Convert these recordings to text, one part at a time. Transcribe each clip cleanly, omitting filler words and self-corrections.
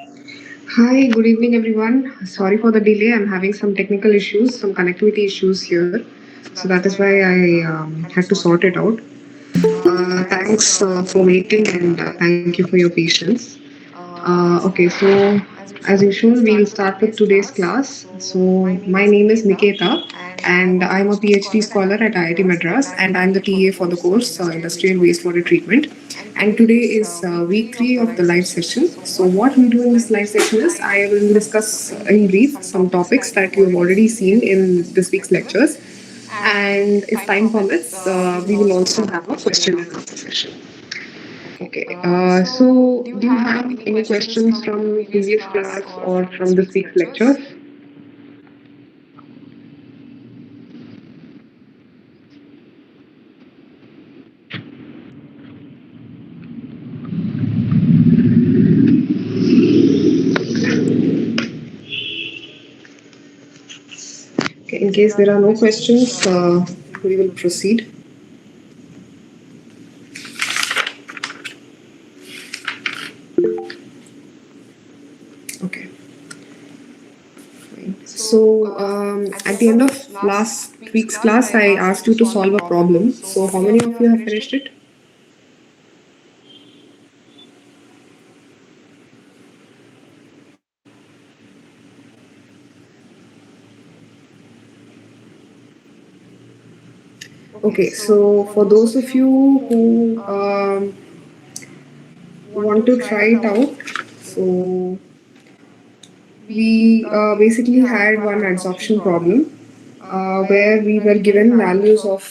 Hi, good evening, everyone. Sorry for the delay. I'm having some technical issues, some connectivity issues here. So that is why I had to sort it out. Thanks for waiting and thank you for your patience. Okay, so as usual, we'll start with today's class. So, my name is Niketa, and I'm a PhD scholar at IIT Madras, and I'm the TA for the course Industrial Wastewater Treatment. And today is week 3 of the live session. So, what we do in this live session is I will discuss in brief some topics that you've already seen in this week's lectures. And if time permits, we will also have a question and answer session. Okay. So, do you have any questions from previous class or from this week's lectures? Okay. In case there are no questions, we will proceed. Okay. So, at the end of last week's class, I asked you to solve a problem. So, how many of you have finished it? Okay, so for those of you who want to try it out, so we basically had one adsorption problem where we were given values of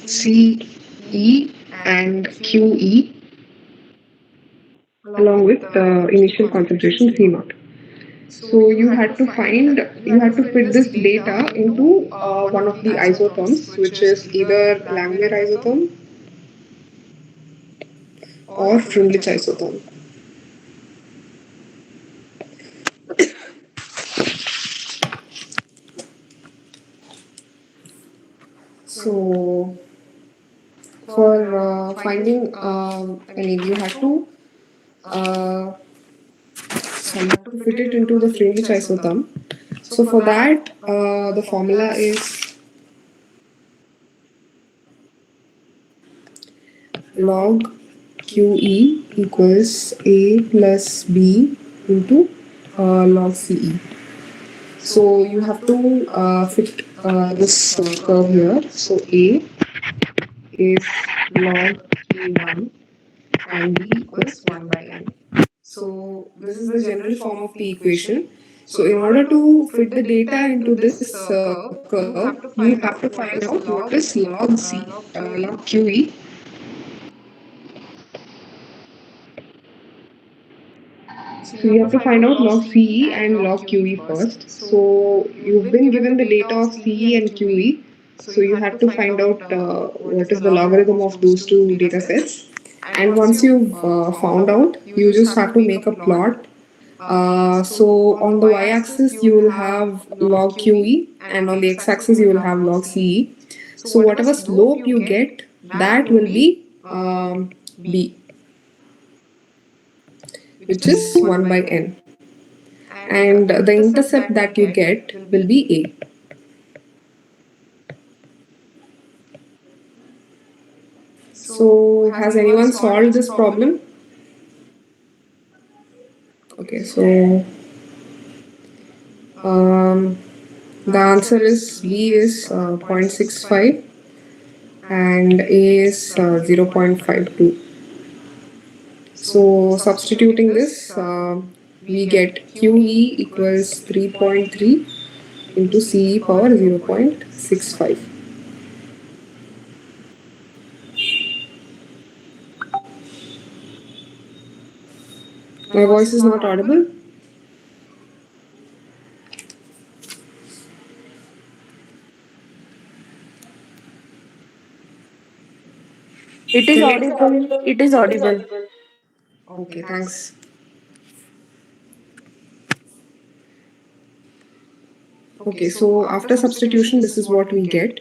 CE and QE along with the initial concentration C naught. So you had to fit this data into one of the isotherms, which is either Langmuir isotherm or Freundlich isotherm. So for finding, I mean, uh, you have to fit it into the Freundlich isotherm. So for that, the formula is log QE equals A plus B into log CE. So you have to fit this curve here. So A is log P1 and B equals 1 by n. So this is the general form of the equation. So in order to fit the data into this curve, you have to find out what is log C, log QE. So you have to find out log CE and log QE first. So you've been given the data of CE and QE. So you have to find out what is the logarithm of those two data sets. And once you've found out, you just have to make a plot. So on the y-axis you will have log QE, and on the x-axis you will have log CE. So whatever slope you get, that will be B, which is 1 by n. And the intercept that you get will be A. So, has anyone solved this problem? Okay, so the answer is B is 0.65 and A is 0.52. So, substituting this, we get QE equals 3.3 into CE power 0.65. My voice is not audible. It is audible. It is audible. Okay, thanks. Okay, so after substitution, this is what we get.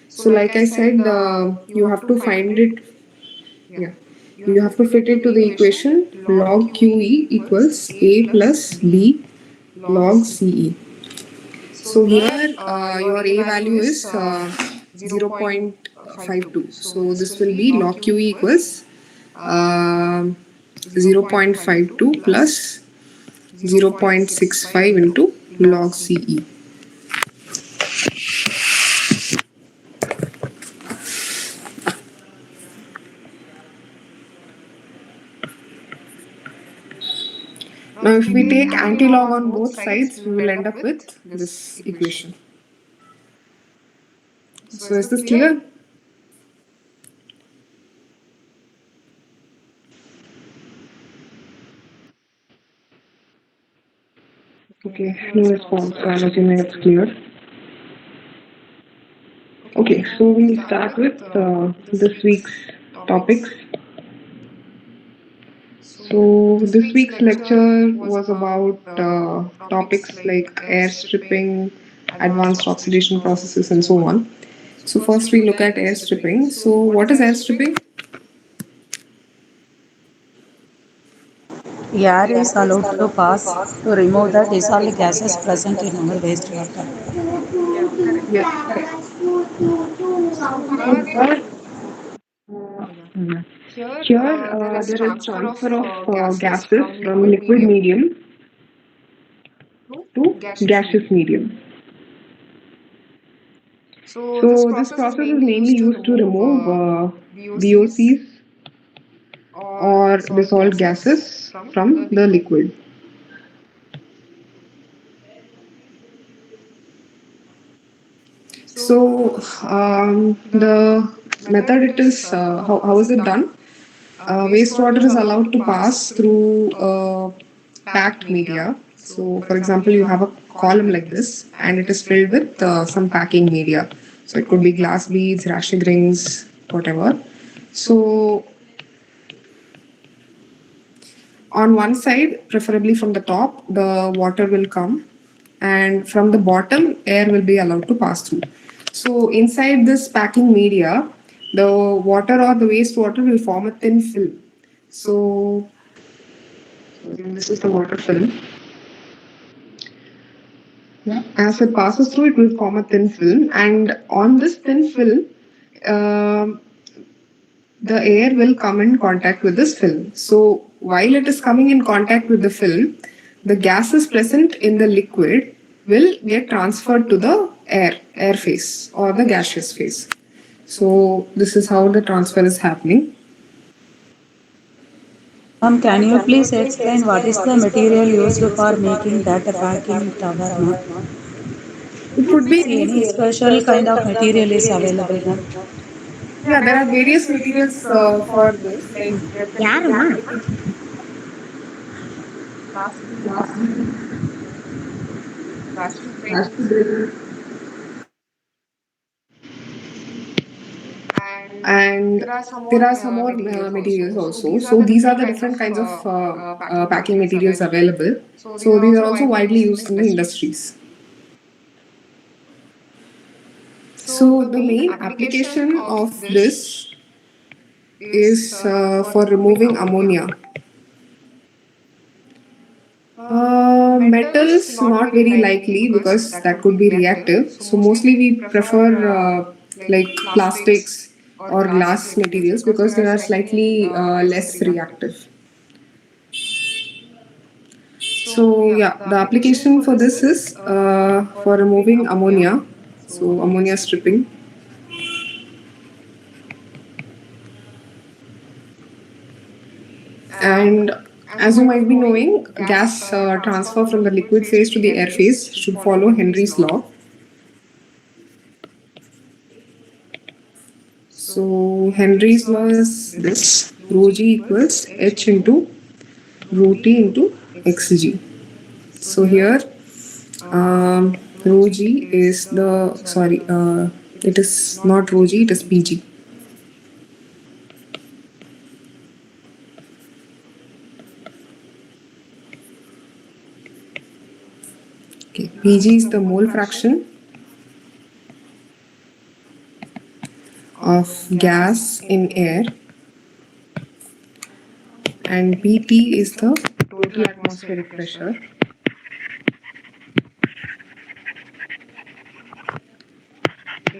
So, like I said, you have to find it. Yeah, you have to fit it to the equation log QE equals A plus B log CE. So here your A value is 0.52. So this will be log QE equals um 0.52 plus 0.65 into log CE. Now, if we take antilog on both sides, we will end up with this equation. So, is this clear? Okay, no response. I'm assuming it's clear. Okay, so we'll start with this week's topics. So, this week's lecture was about topics like air stripping, advanced oxidation processes, and so on. So, first we look at air stripping. So, what is air stripping? Air is allowed to pass to remove the dissolved gases present in our wastewater. Yeah, correct. Here, there is transfer of gases from liquid medium to gaseous medium. So, this process is mainly used to remove VOCs or dissolved gases from the liquid. So, the method it is how is it done? Wastewater is allowed to pass through packed media. So, for example, you have a column like this, and it is filled with some packing media. So, it could be glass beads, Rashi rings, whatever. So, on one side, preferably from the top, the water will come, and from the bottom, air will be allowed to pass through. So, inside this packing media, the water or the wastewater will form a thin film. So, this is the water film. As it passes through, it will form a thin film, and on this thin film, um the air will come in contact with this film. So, while it is coming in contact with the film, the gases present in the liquid will get transferred to the air phase or the gaseous phase. So, this is how the transfer is happening. Can you please explain what is the material used for making that packing tower, ma'am? It could be See, any anything. special kind of material is available, ma'am? Yeah, there are various materials for this. Like there can be plastic, and there are some more materials also. So these are the different kinds of packing materials available. So these are also widely used in the industries. So the main application of this is for removing ammonia. Metals not very likely because that could be reactive. So mostly we prefer like plastics or glass materials because they are slightly less reactive. So yeah, the application for this is for removing ammonia. So ammonia stripping. And as you might be knowing, gas transfer from the liquid phase to the air phase should follow Henry's law. So Henry's law is this: rho g equals h into rho t into xg. So here, rho g is the it is not rho g, it is pg. Okay, pg is the mole fraction of gas in air and Pt is the total atmospheric pressure.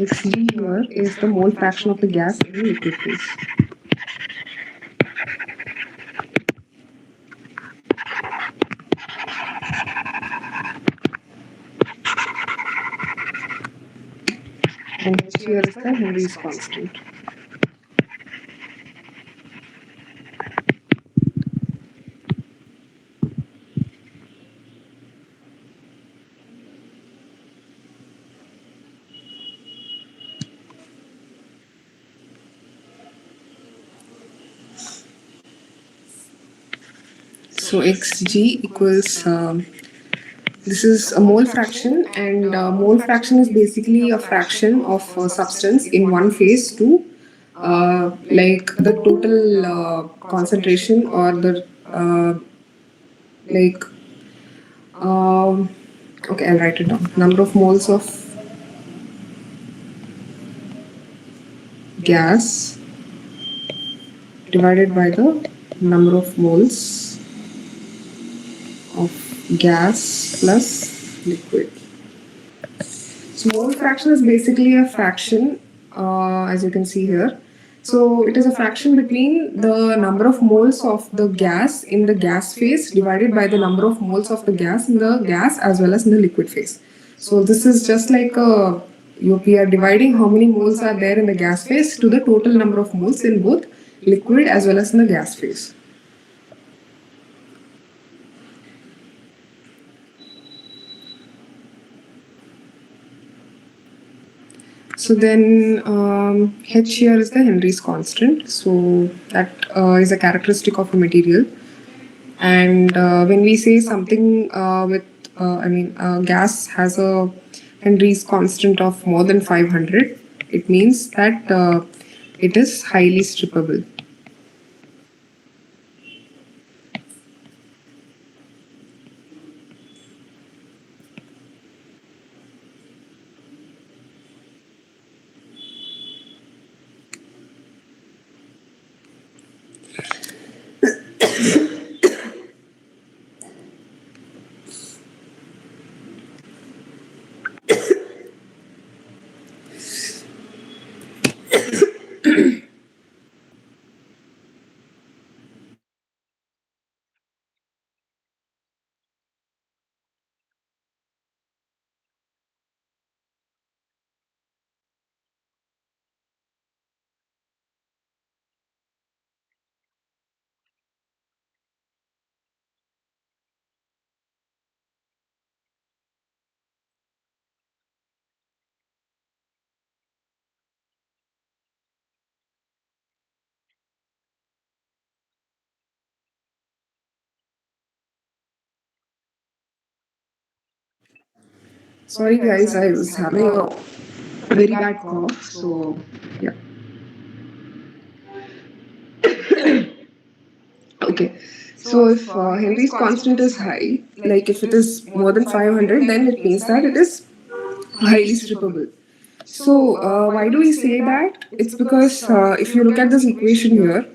Xg here is the mole fraction of the gas in the liquid phase. And H here is the Henry's constant. So Xg equals, this is a mole fraction, and mole fraction is basically a fraction of substance in one phase to like the total concentration, or the like okay, I'll write it down. Number of moles of gas divided by the number of moles of gas plus liquid. So mole fraction is basically a fraction, as you can see here. So it is a fraction between the number of moles of the gas in the gas phase divided by the number of moles of the gas in the gas as well as in the liquid phase. So this is just like we are dividing how many moles are there in the gas phase to the total number of moles in both liquid as well as in the gas phase. So then H here is the Henry's constant. So that is a characteristic of a material. And when we say something gas has a Henry's constant of more than 500, it means that it is highly strippable. Sorry guys, I was having a very bad cough, so yeah. Okay, so if Henry's constant is high, like if it is more than 500, then it means that it is highly strippable. So why do we say that? It's because if you look at this equation here,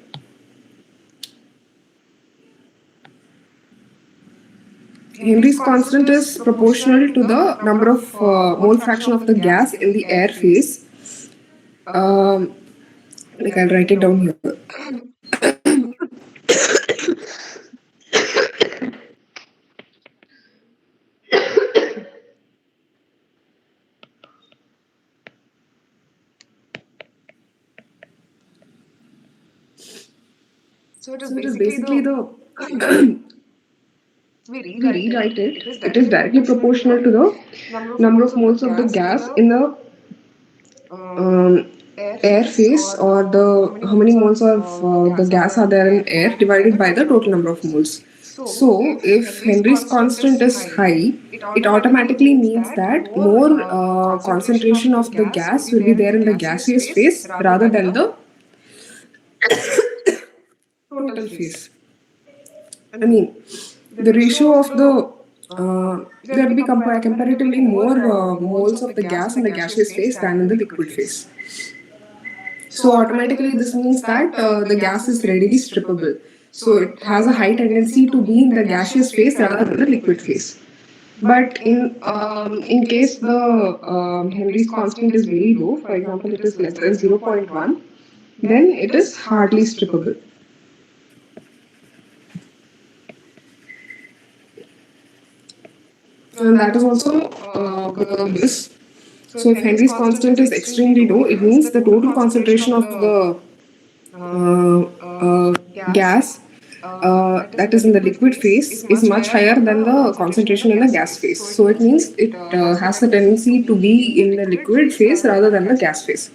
Henry's constant is proportional to the number of mole fraction of the gas in the air phase. Like I'll write it down here. So it is basically the we rewrite it. It is directly proportional to the number of moles of the gas in the air phase, or the how many moles of the gas are there in air divided by the total number of moles. So if Henry's constant is high, it automatically means that more concentration of the gas will be there in the gaseous phase rather than the total phase. I mean, the ratio of there will be comparatively more moles of the gas in the gaseous phase than in the liquid phase. So automatically this means that the gas is readily strippable. So it has a high tendency to be in the gaseous phase rather than the liquid phase. But in case the Henry's constant is very low, for example, it is less than 0.1, then it is hardly strippable. And that is also because of this. So if Henry's constant is extremely low, it means the total concentration of the gas that is in the liquid phase is much higher than the concentration in the gas phase. So it means it has a tendency to be in the liquid phase rather than the gas phase.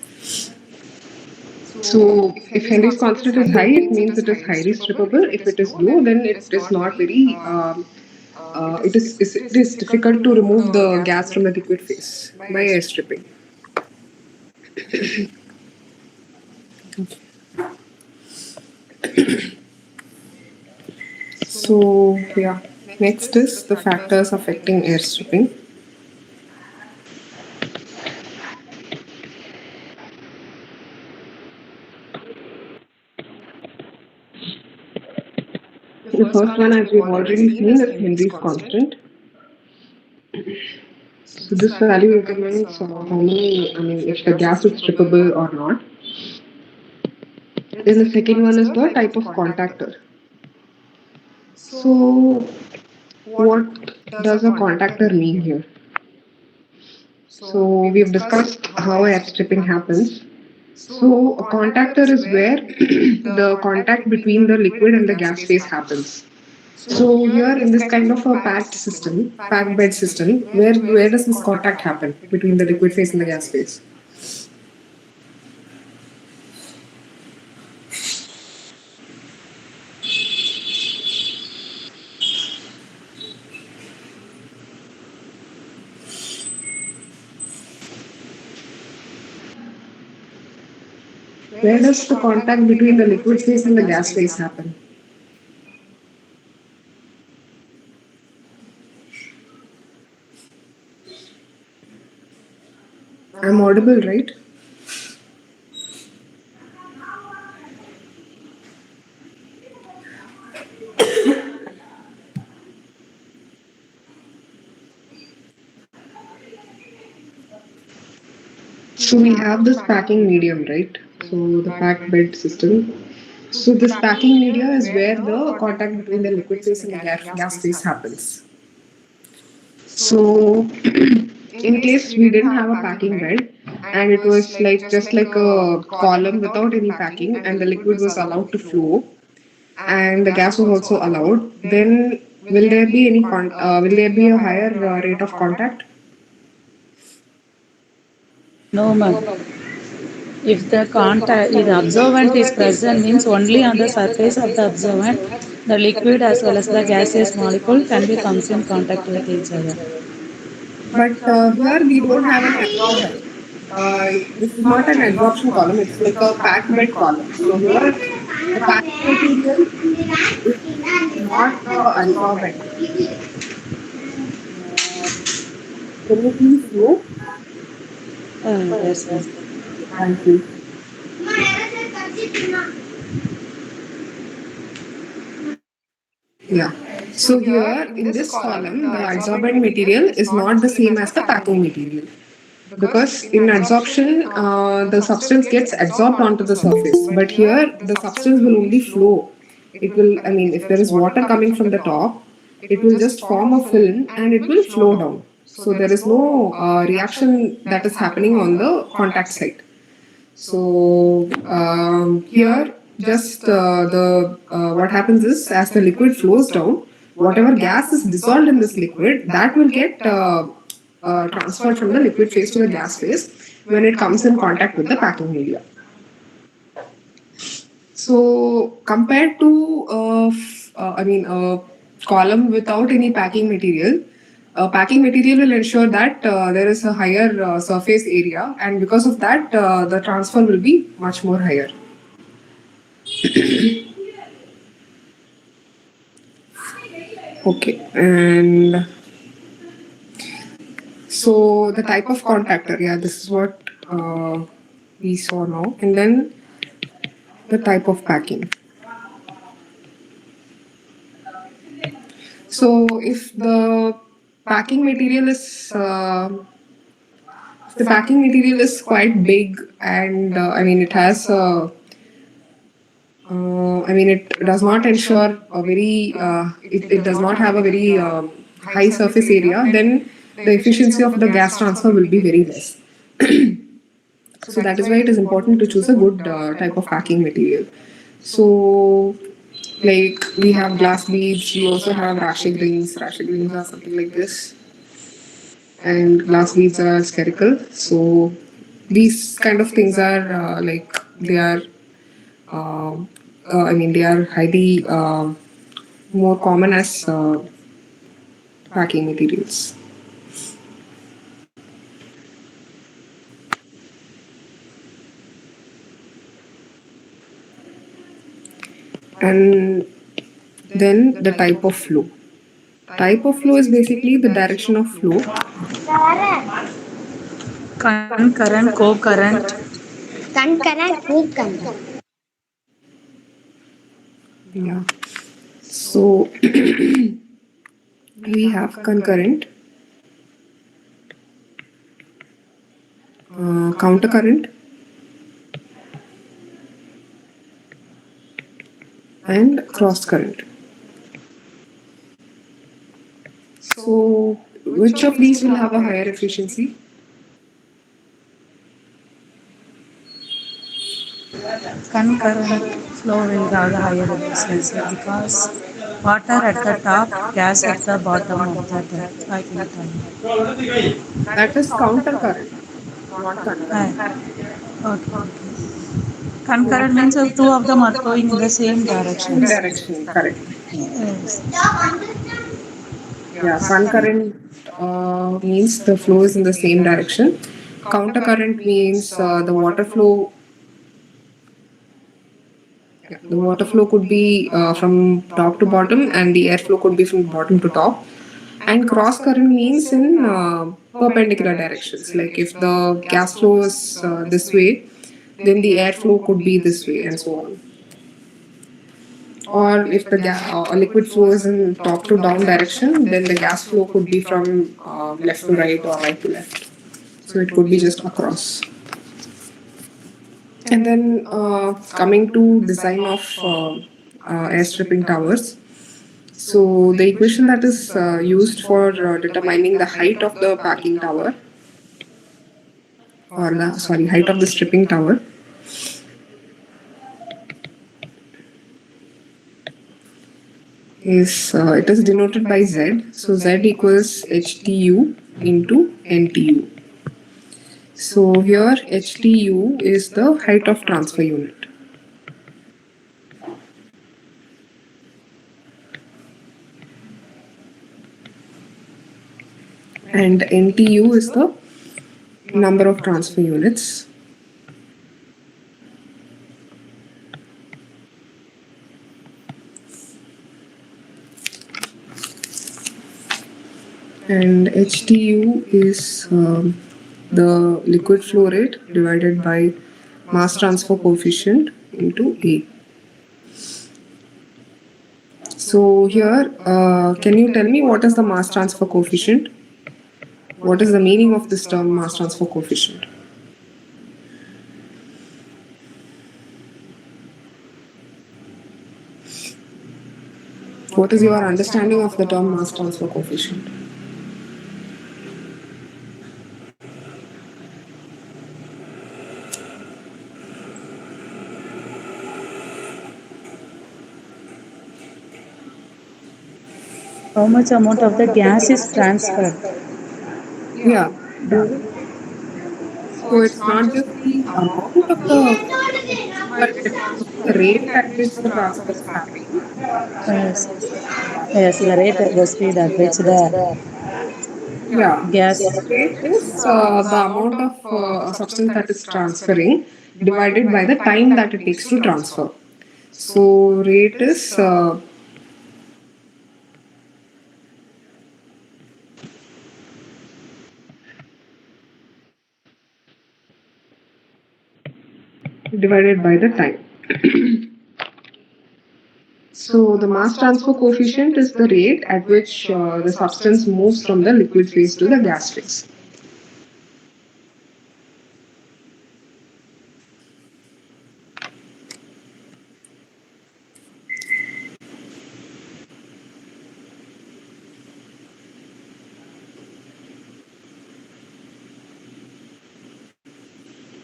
So if Henry's constant is high, it means it is highly strippable. If it is low, then it is not very. It is difficult to remove the gas from the liquid phase by air stripping. So yeah, next is the factors affecting air stripping. The first one, as we've already seen, is Henry's constant. So this value determines how many, if the gas is strippable or not. Then the second one is the type of contactor. So what does a contactor mean here? So we've discussed how air stripping happens. So a contactor is where the contact between the liquid and the gas phase happens. So here in this kind of a packed bed system, where does this contact happen between the liquid phase and the gas phase? Where does the contact between the liquid phase and the gas phase happen? I'm audible, right? So we have this packing medium, right? So the packed bed system. So this packing media is where the contact between the liquid phase and the gas phase happens. So in case we didn't have a packing bed and it was like just like a column without any packing and the liquid was allowed to flow and the gas was also allowed, then will there be will there be a higher rate of contact? No, ma'am. If the contact, if the absorbent is present, means only on the surface of the absorbent, the liquid as well as the gaseous molecule can be comes in contact with each other. But here we don't have an absorber. This is not an absorption column, it's like a packed bed column. So here the packing material is not the absorbent. Can you please move? Yes, ma'am. Thank you. Yeah. So here in this column, the adsorbent material is not the same as the packing material. Because in adsorption, the substance gets adsorbed onto the surface. But here, the substance will only flow. It will, if there is water coming from the top, it will just form a film and it will flow down. So there is no reaction that is happening on the contact side. So here, just the what happens is as the liquid flows down, whatever gas is dissolved in this liquid, that will get transferred from the liquid phase to the gas phase when it comes in contact with the packing media. So compared to a column without any packing material, packing material will ensure that there is a higher surface area, and because of that, the transfer will be much more higher. Okay, and so the type of contactor, yeah, this is what we saw now, and then the type of packing. So if packing material is the packing material is quite big, and I mean it has I mean it does not ensure a very it does not have a very high surface area, then the efficiency of the gas transfer will be very less. So that is why it is important to choose a good type of packing material. So like we have glass beads, we also have rashig rings. Rashig rings are something like this, and glass beads are spherical. So these kind of things are like they are. Uh, I mean, they are highly more common as packing materials. And then the type of flow. Type of flow is basically the direction of flow. Concurrent, co-current. Concurrent, co-current. Yeah. So we have concurrent, counter current, and cross current. So which of these will have a higher efficiency? Concurrent flow will have the higher efficiency because water at the top, gas at the bottom of the depth. I can tell. That is counter current, not Ah, concurrent. okay. Concurrent means two of them are flowing in the same Same directions. direction, correct. Yes. Yeah, concurrent means the flow is in the same direction. Counter current means the water flow. Yeah, the water flow could be from top to bottom, and the airflow could be from bottom to top. And cross current means in perpendicular directions. Like if the gas flow is this way, then the airflow could be this way, and so on. Or if the liquid flow is in top to down direction, then the gas flow could be from left to right or right to left. So it could be just across. And then coming to design of air stripping towers. So the equation that is used for determining the height of the packing tower, or the sorry height of the stripping tower, is it is denoted by Z. So Z equals HTU into NTU. So here HTU is the height of transfer unit. And NTU is the number of transfer units. And HTU is the liquid flow rate divided by mass transfer coefficient into A. So here, can you tell me what is the mass transfer coefficient? What is the meaning of this term mass transfer coefficient? What is your understanding of the term mass transfer coefficient? How much amount of the gas is transferred? Yeah. So it's not just the amount of the, but it's also the rate at which the transfer is happening. Yes. Yes, the rate, the speed at which the Yeah. gas. So rate is the amount of a substance that is transferring divided by the time that it takes to transfer. So rate is divided by the time. So the mass transfer coefficient is the rate at which the substance moves from the liquid phase to the gas phase.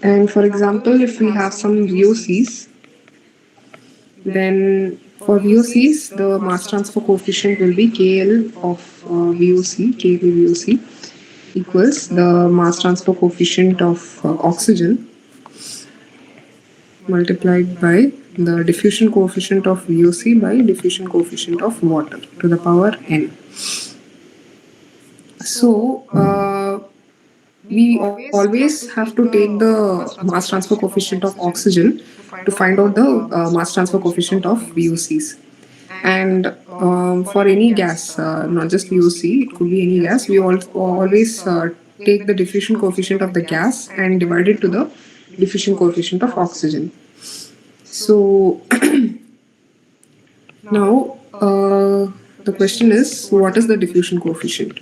And for example, if we have some VOCs, then for VOCs, the mass transfer coefficient will be KL of VOC, KV equals the mass transfer coefficient of oxygen multiplied by the diffusion coefficient of VOC by diffusion coefficient of water to the power n. So, we always have to take the mass transfer coefficient of oxygen to find out the mass transfer coefficient of VOCs. And for any gas, not just VOC, it could be any gas, we always take the diffusion coefficient of the gas and divide it to the diffusion coefficient of oxygen. So now the question is, what is the diffusion coefficient?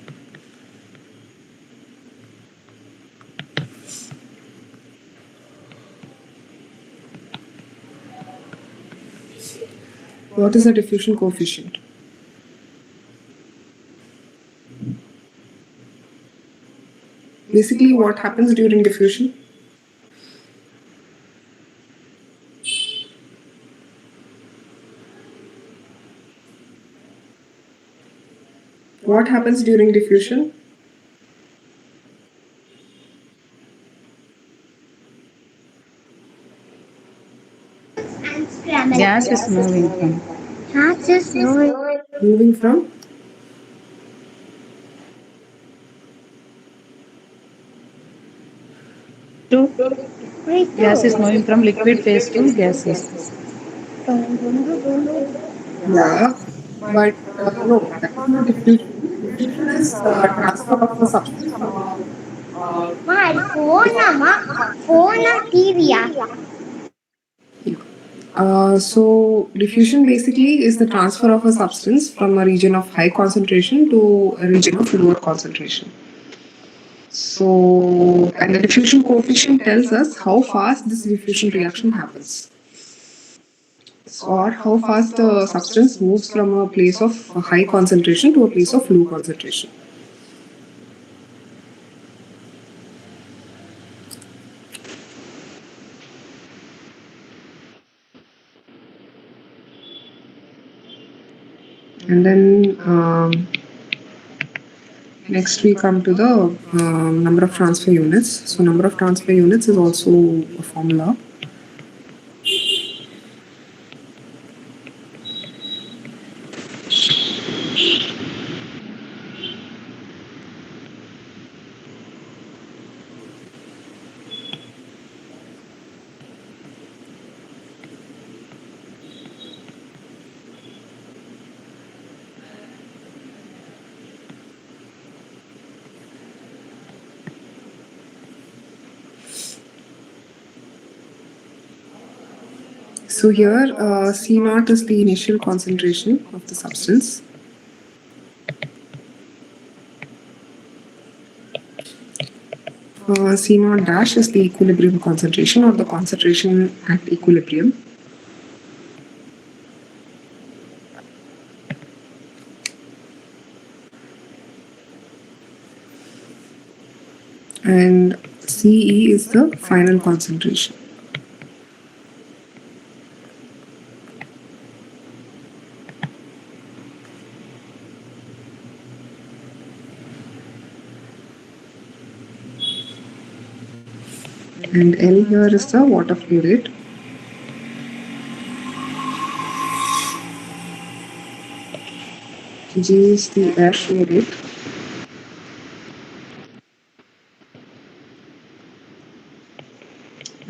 What is the diffusion coefficient? Basically, what happens during diffusion? What happens during diffusion? Gas is moving from. Gas is moving. Moving from? To gas is moving from liquid phase to gases. Yeah, but no, that is not diffusion. Diffusion is transfer of a substance from Phone TV. so diffusion basically is the transfer of a substance from a region of high concentration to a region of lower concentration. So, and the diffusion coefficient tells us how fast this diffusion reaction happens, or how fast the substance moves from a place of high concentration to a place of low concentration. And then next we come to the number of transfer units. So number of transfer units is also a formula. So here C naught is the initial concentration of the substance. C naught dash is the equilibrium concentration or the concentration at equilibrium. And CE is the final concentration. And L here is the water flow rate. G is the air flow rate.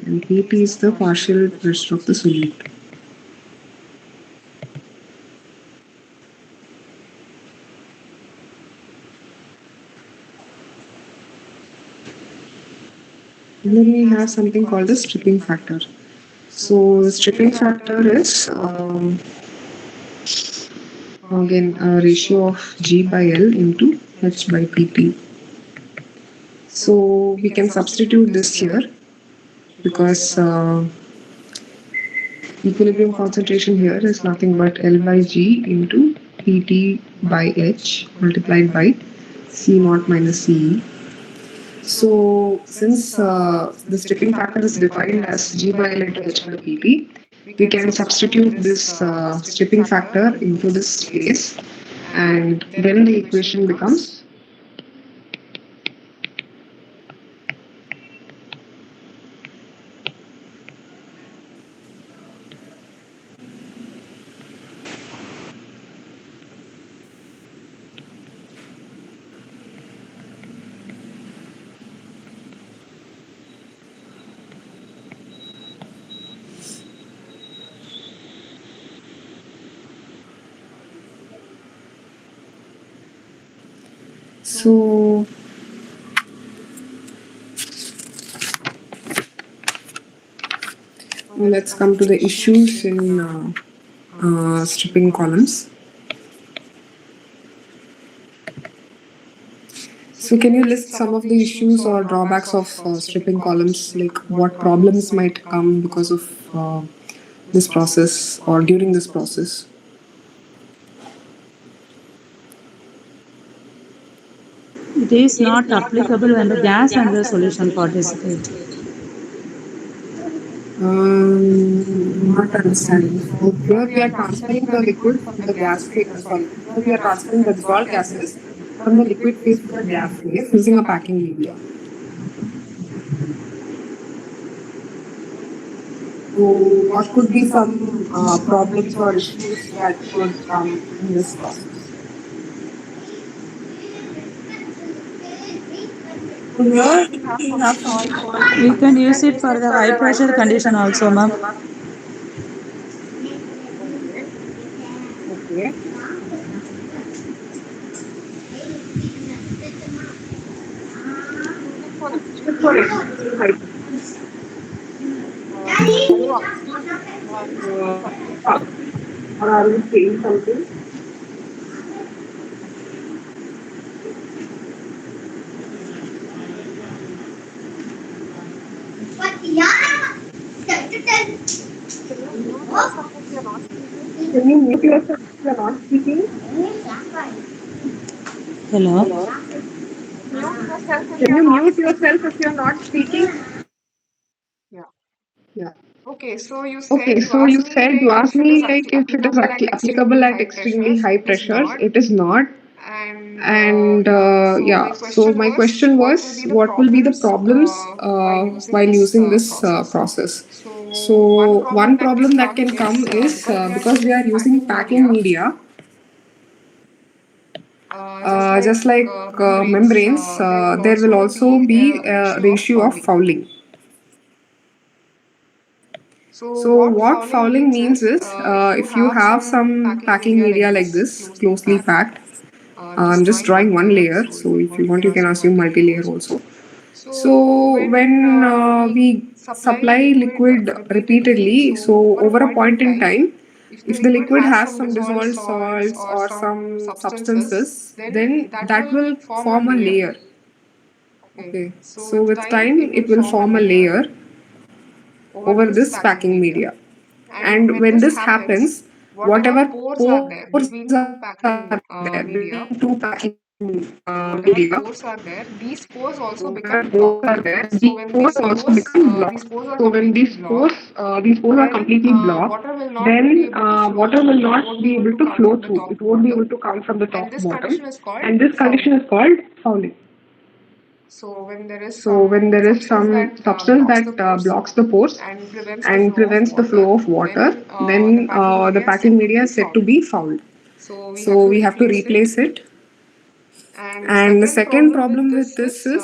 And Pt is the partial pressure of the solute. And then we have something called the stripping factor. So the stripping factor is again a ratio of G by L into H by PP. So we can substitute this here because equilibrium concentration here is nothing but L by G into PT by H multiplied by C naught minus CE. So since the stripping factor is defined as G by L into H by PP, we can substitute this stripping factor into this space, and then the equation becomes so. Let's come to the issues in stripping columns. So, can you list some of the issues or drawbacks of stripping columns? Like, what problems might come because of this process or during this process? It is not applicable when the gas and the solution participate. Not understanding. So here we are transferring the liquid from the gas phase. Sorry, here we are transferring the dissolved gases from the liquid phase to the gas phase using a packing media. So, what could be some problems or issues that could come in this process? So here we have something called. We can use it for the high pressure condition also, ma'am. Okay. Sorry. Or are you saying something? Can you mute yourself if you're not speaking? Hello. Can you mute yourself if you're not speaking? Yeah. Okay, so you said you asked me like if it is applicable at extremely high pressures. It is not. And yeah, so my question was what will be the problems while using this process? So, one problem that can come is because we are using packing media, just like membranes, there will also be a ratio of fouling. So, what fouling means is if you have some packing media like this, closely packed, I'm just drawing one layer. So, if you want, you can assume multi layer also. So, when we supply liquid repeatedly, so over a point in time, if the liquid has some dissolved salts or some substances, then that will form a layer. Okay, so with time, it will form a layer over this packing media. And when this happens, whatever pores are there between two packing media, wherever pores are there, these pores also become blocked. So when these pores are completely blocked, then water will not be able to flow through. It won't be able to come from the top bottom, and this condition is called fouling. So when there is some substance that blocks the pores and prevents the flow of water, then the packing media is said to be fouled. So we have to replace it. And the second problem with this is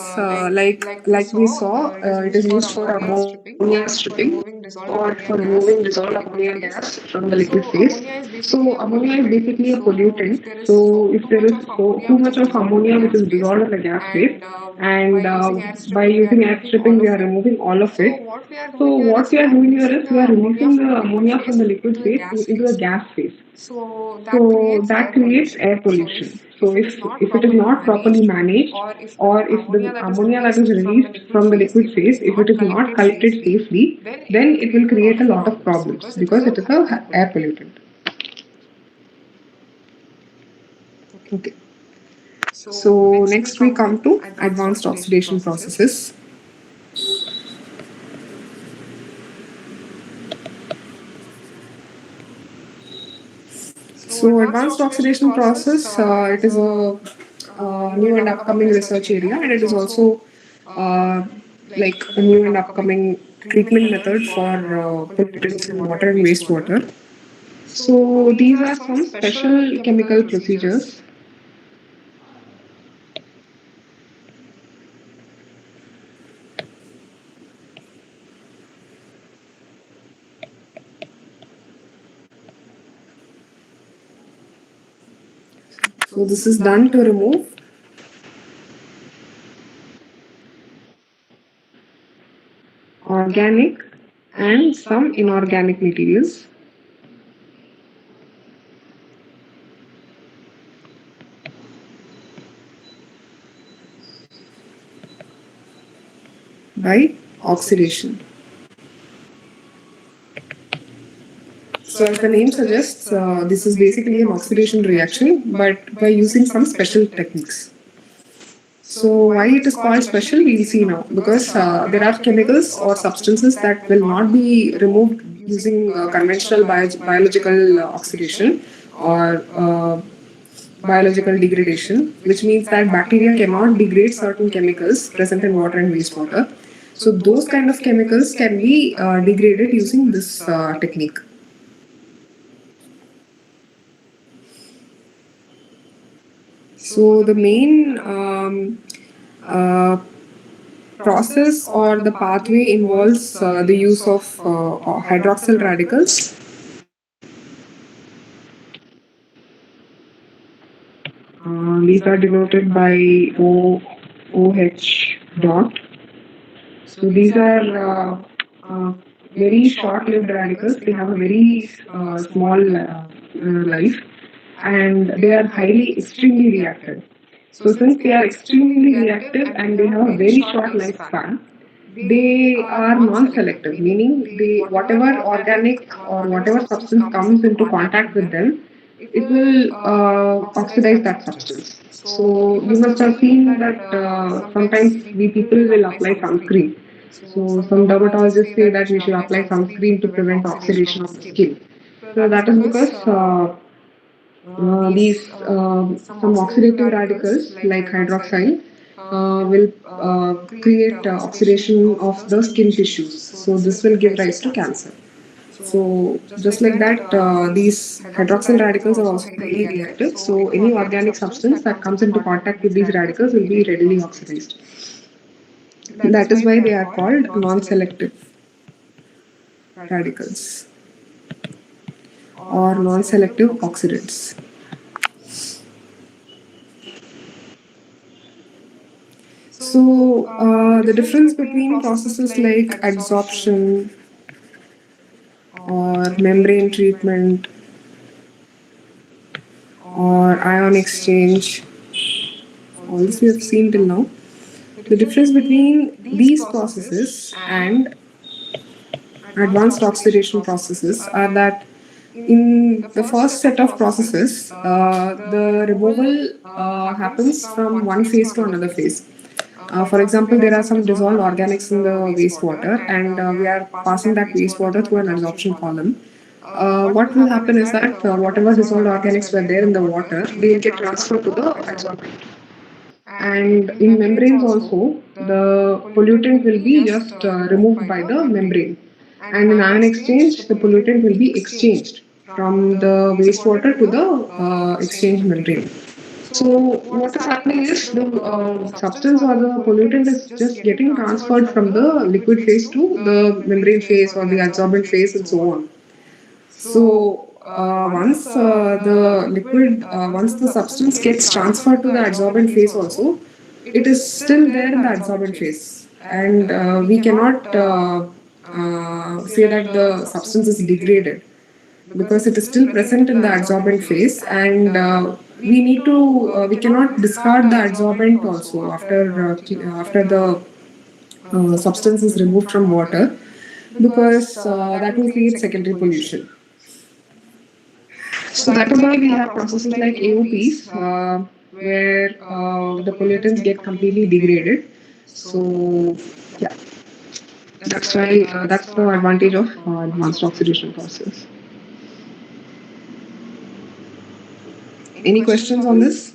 like we saw, it is used for ammonia stripping or for removing dissolved ammonia gas from the liquid phase. So ammonia is basically a pollutant. So if there is too much of ammonia which is dissolved in the gas phase, and by using air stripping we are removing all of it. So what we are doing here is we are releasing the ammonia from the liquid phase into the gas phase. So that creates air pollution. So if it is not properly managed, or if the ammonia that is released from the liquid phase, if it is not collected safely, then it will create a lot of problems because it is a air pollutant. Okay. So next we come to advanced oxidation processes. So advanced oxidation process, it is a new and upcoming research area, and it is also uh, like a new and upcoming treatment method for pollutants in water and wastewater. So these are some special chemical procedures. So this is done to remove organic and some inorganic materials. By oxidation. So as the name suggests, this is basically an oxidation reaction, but by using some special techniques. So why it is called special, we'll see now. Because there are chemicals or substances that will not be removed using conventional biological oxidation or biological degradation, which means that bacteria cannot degrade certain chemicals present in water and wastewater. So those kind of chemicals can be degraded using this technique. So the main process or the pathway involves the use of hydroxyl radicals. These are denoted by OH dot. So these are very short-lived radicals. They have a very small life, and they are highly extremely reactive. So since they are extremely reactive and they have a very short lifespan, they are non-selective, meaning they whatever organic or whatever substance comes into contact with them, it will oxidize that substance. So you must have seen that sometimes we people will apply sunscreen. So some dermatologists say that we should apply sunscreen to prevent oxidation of the skin. So that is because these some oxidative radicals like hydroxyl will create oxidation of the skin tissues. So this will give rise to cancer. So just like that, these hydroxyl radicals are also highly reactive. So any organic substance that comes into contact with these radicals will be readily oxidized. That is why they are called non-selective radicals or non-selective oxidants. So the difference between processes like adsorption or membrane treatment or ion exchange, all this we have seen till now. The difference between these processes and advanced oxidation processes are that in the first set of processes, the removal happens from one phase to another phase. For example, there are some dissolved organics in the wastewater, and we are passing that wastewater through an adsorption column. What will happen is that whatever dissolved organics were there in the water, they will get transferred to the adsorbent. And in membranes also, the pollutant will be just removed by the membrane. And in ion exchange, the pollutant will be exchanged from the wastewater to the exchange membrane. So what is happening is the substance or the pollutant is just getting transferred from the liquid phase to the membrane phase or the adsorbent phase and so on. So once the substance gets transferred to the adsorbent phase also, it is still there in the adsorbent phase, and we cannot say that the substance is degraded. because it is still present in the adsorbent phase, and we cannot discard the adsorbent also after the substance is removed from water, because that will create secondary pollution. So that is why we have processes like AOPs, where the pollutants get completely degraded. So yeah, that's the advantage of advanced oxidation process. Any questions on this?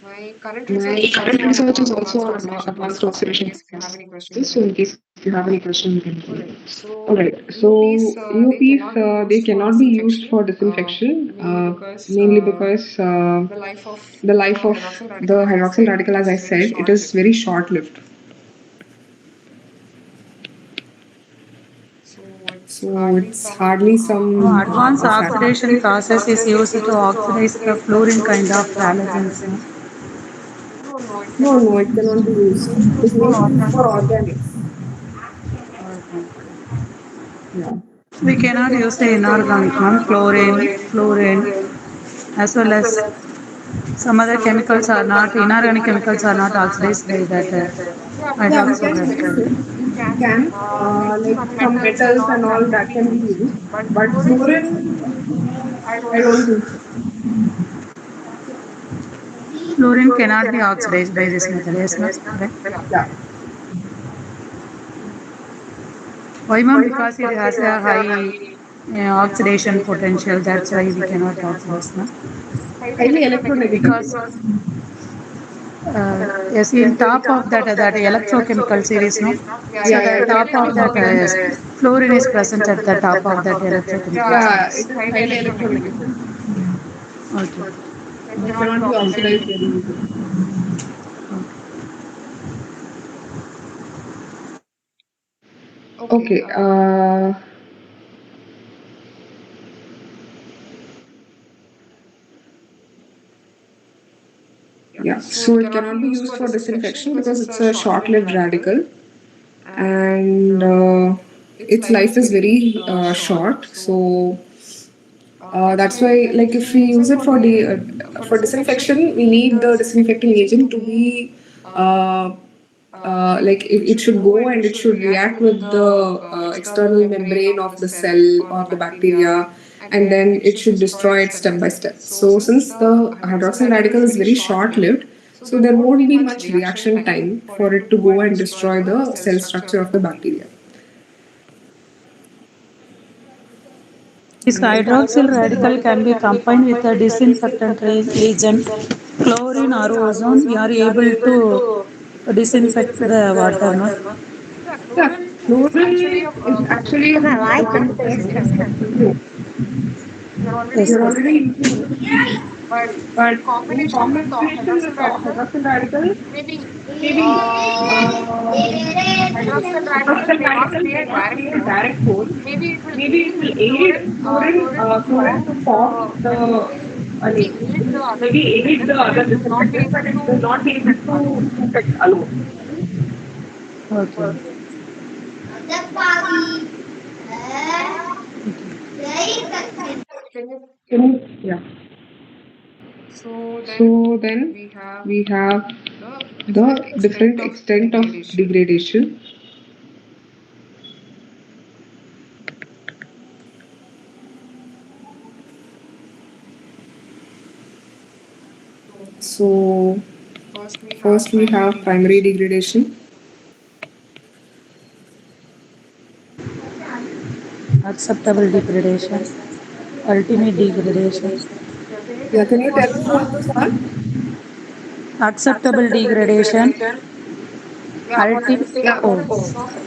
My current research is also on advanced oxidation processes. So in case you have any questions, you can go. Alright, so UPs, they cannot be used for disinfection, mainly because the life of the hydroxyl radical, as I said, it is very short-lived. So it's hardly some Advanced oxidation process is used to oxidize the fluorine kind of halogens. No? no, no, it cannot be used. It is mainly used for organics. Yeah. We cannot use the inorganic one, chlorine, fluorine, as well as some other chemicals are not, inorganic chemicals are not oxidized by that Yeah, we hydroxyl can use radical. it. We can, like some metals and all that can be used. But fluorine, I don't think so. Fluorine cannot be oxidized by this method, yes, no? Correct. Yeah. Why, ma'am? Because it has a high oxidation potential, that's why we cannot oxidize, no? Highly electronegative. Because yes, in top of that electrochemical series, no? So Yeah, the yeah, it top of that yes, fluorine is present at the top of that electrochemical yeah, series. it is highly electronegative. Okay. So it cannot be oxidized very easily. Okay. Yeah. So it cannot be used for disinfection because it's a short-lived radical, and its life is very short. So that's why, like, if we use it for disinfection, we need the disinfecting agent to be uh, like it should go and it should react with the external membrane of the cell or the bacteria, and then it should destroy it step by step. So since the hydroxyl radical is very short lived, so there won't be much reaction time for it to go and destroy the cell structure of the bacteria. This hydroxyl radical can be combined with a disinfectant agent, chlorine or ozone. You are able to disinfect the water, no? Yeah, fluorine is actually a My good wife is alternative best source. friend. Yes, You're yes. already using it, but in combination with the hydroxyl radical, maybe hydroxyl radical may not create direct hold. Maybe it will aid fluorine to form I mean, it will maybe aid the other disinfectant, but it will not be able to disinfect alone. Okay. Yeah. So then we have the different extent of degradation. So first we have primary degradation. Acceptable degradation, ultimate degradation. Yeah, can you tell me what those are? Acceptable degradation, oh,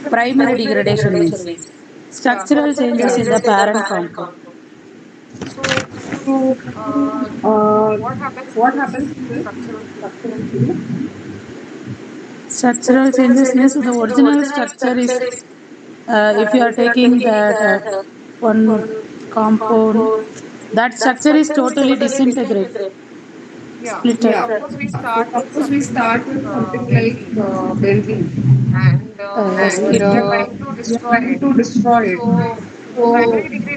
primary degradation means structural changes in the parent compound. So uh, what happens to this structural change? Structural changes means the original structure is, if you are taking that one compound, that structure is totally disintegrate. splitter. Yeah. So suppose we start with something like benzene, Yes, and we are trying to destroy it. So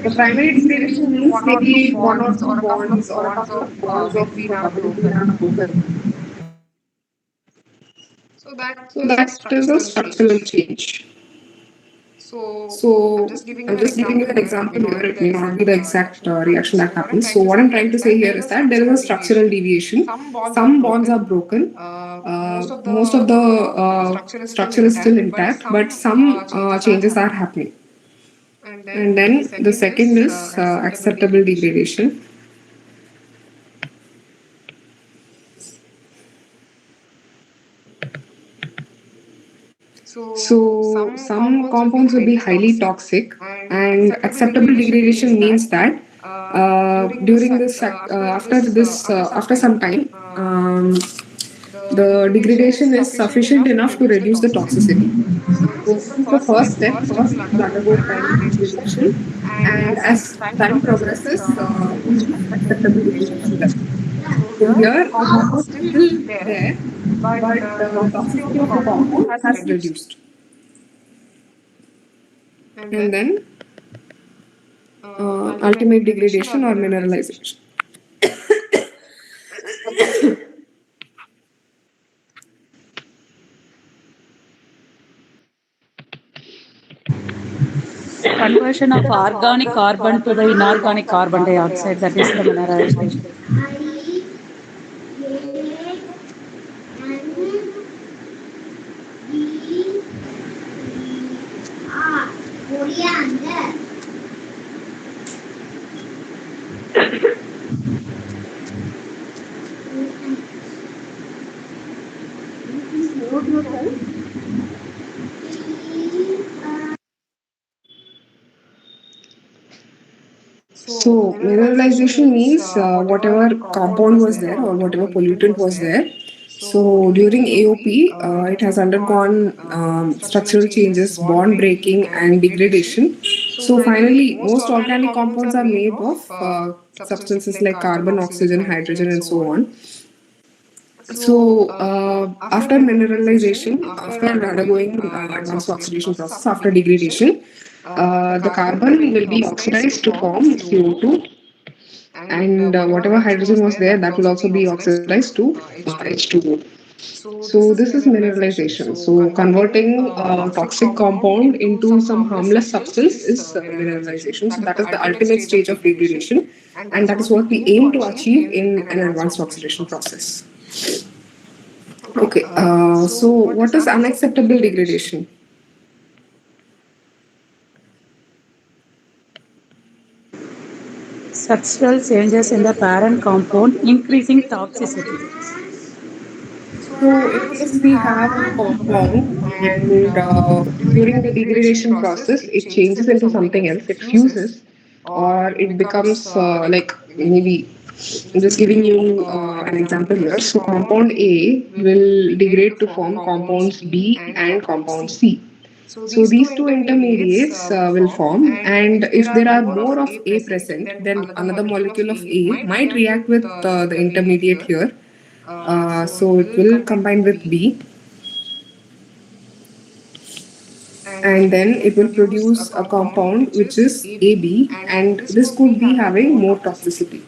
the primary degradation means maybe one or two bonds or a couple of bonds of benzene are broken. So that is a structural change. So I'm just giving you an example here. It may not be the exact reaction that happens. So what I'm trying to say here is that there is a structural deviation. Some bonds are broken. Most of the structure is still intact, but some changes are happening. And then the second is acceptable degradation. So some compounds will be highly toxic, and acceptable degradation means that during this after some time, the degradation is sufficient enough to reduce the toxicity. So this is the first step. First, it will undergo primary degradation, and as time progresses, we reach acceptable degradation level. So here, the compound is still there, but the toxicity of the compound has reduced. And then ultimate degradation or mineralization. Conversion of organic carbon to the inorganic carbon dioxide, that is the mineralization. So mineralization means whatever compound was there or whatever pollutant was there. So during AOP, it has undergone structural changes, bond breaking, and degradation. So finally, most organic compounds are made of substances like carbon, oxygen, hydrogen, and so on. So, after mineralization, after undergoing advanced oxidation process, after degradation, the carbon will be oxidized to form CO2, and whatever hydrogen was there, that will also be oxidized to H2O. So, this is mineralization. So, converting a toxic compound into some harmless substance is mineralization. So, that is the ultimate stage of degradation, and that is what we aim to achieve in an advanced oxidation process. Okay, so what is unacceptable degradation? Structural changes in the parent compound, increasing toxicity. So, in case we have a compound and during the degradation process, it changes into something else, it fuses, or it becomes like maybe I'm just giving you an example here. So, compound A will degrade to form compounds B and compound C. So these two intermediates will form, and if there are more of A present, then another molecule of A might react with the intermediate here. So it will combine with B, and then it will produce a compound which is AB, and this could be having more toxicity.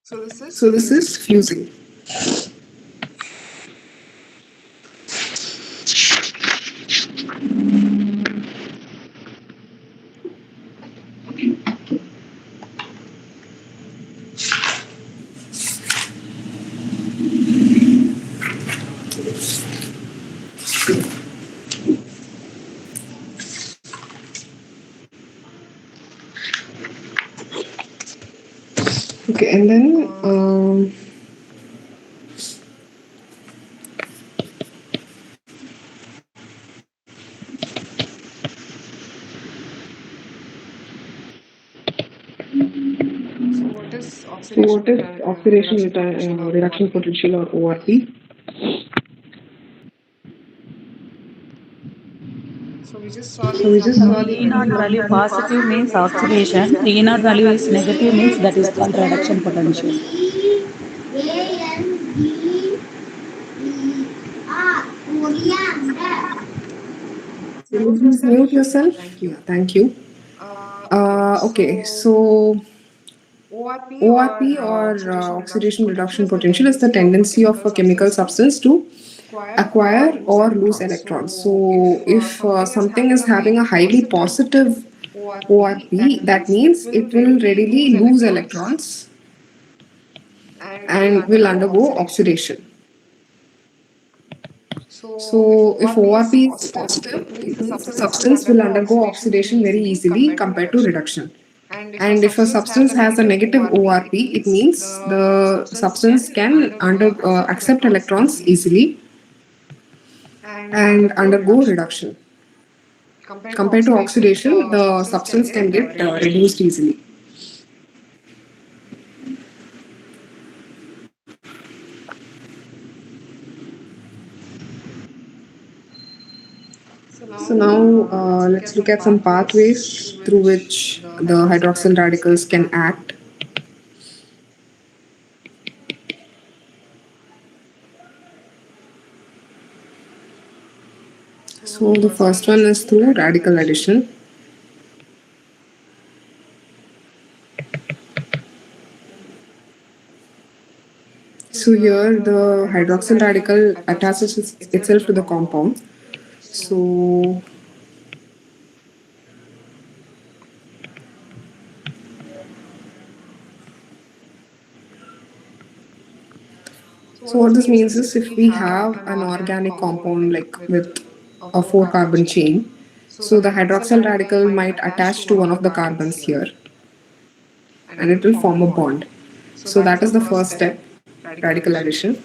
So this is fusing. Okay, and then so what is oxidation reduction potential or ORP? So we just saw the E naught value positive means oxidation. E naught value is negative means that is called reduction potential. Can you please mute yourself? Yeah, thank you. Okay, so ORP or oxidation reduction potential is the tendency of a chemical substance to acquire or lose electrons. So if something is having a highly positive ORP, that means it will readily lose electrons and will undergo oxidation. So if ORP is positive, it means the substance will undergo oxidation very easily compared to reduction. And if a substance has a negative ORP, it means the substance can accept electrons easily and undergo reduction. Compared to oxidation, the substance can get reduced easily. So now let's look at some pathways through which the hydroxyl radicals can act. So the first one is through radical addition. So here the hydroxyl radical attaches itself to the compound. So what this means is if we have an organic compound like with a 4 carbon chain, so the hydroxyl radical might attach to one of the carbons here and it will form a bond. So that is the first step, radical addition.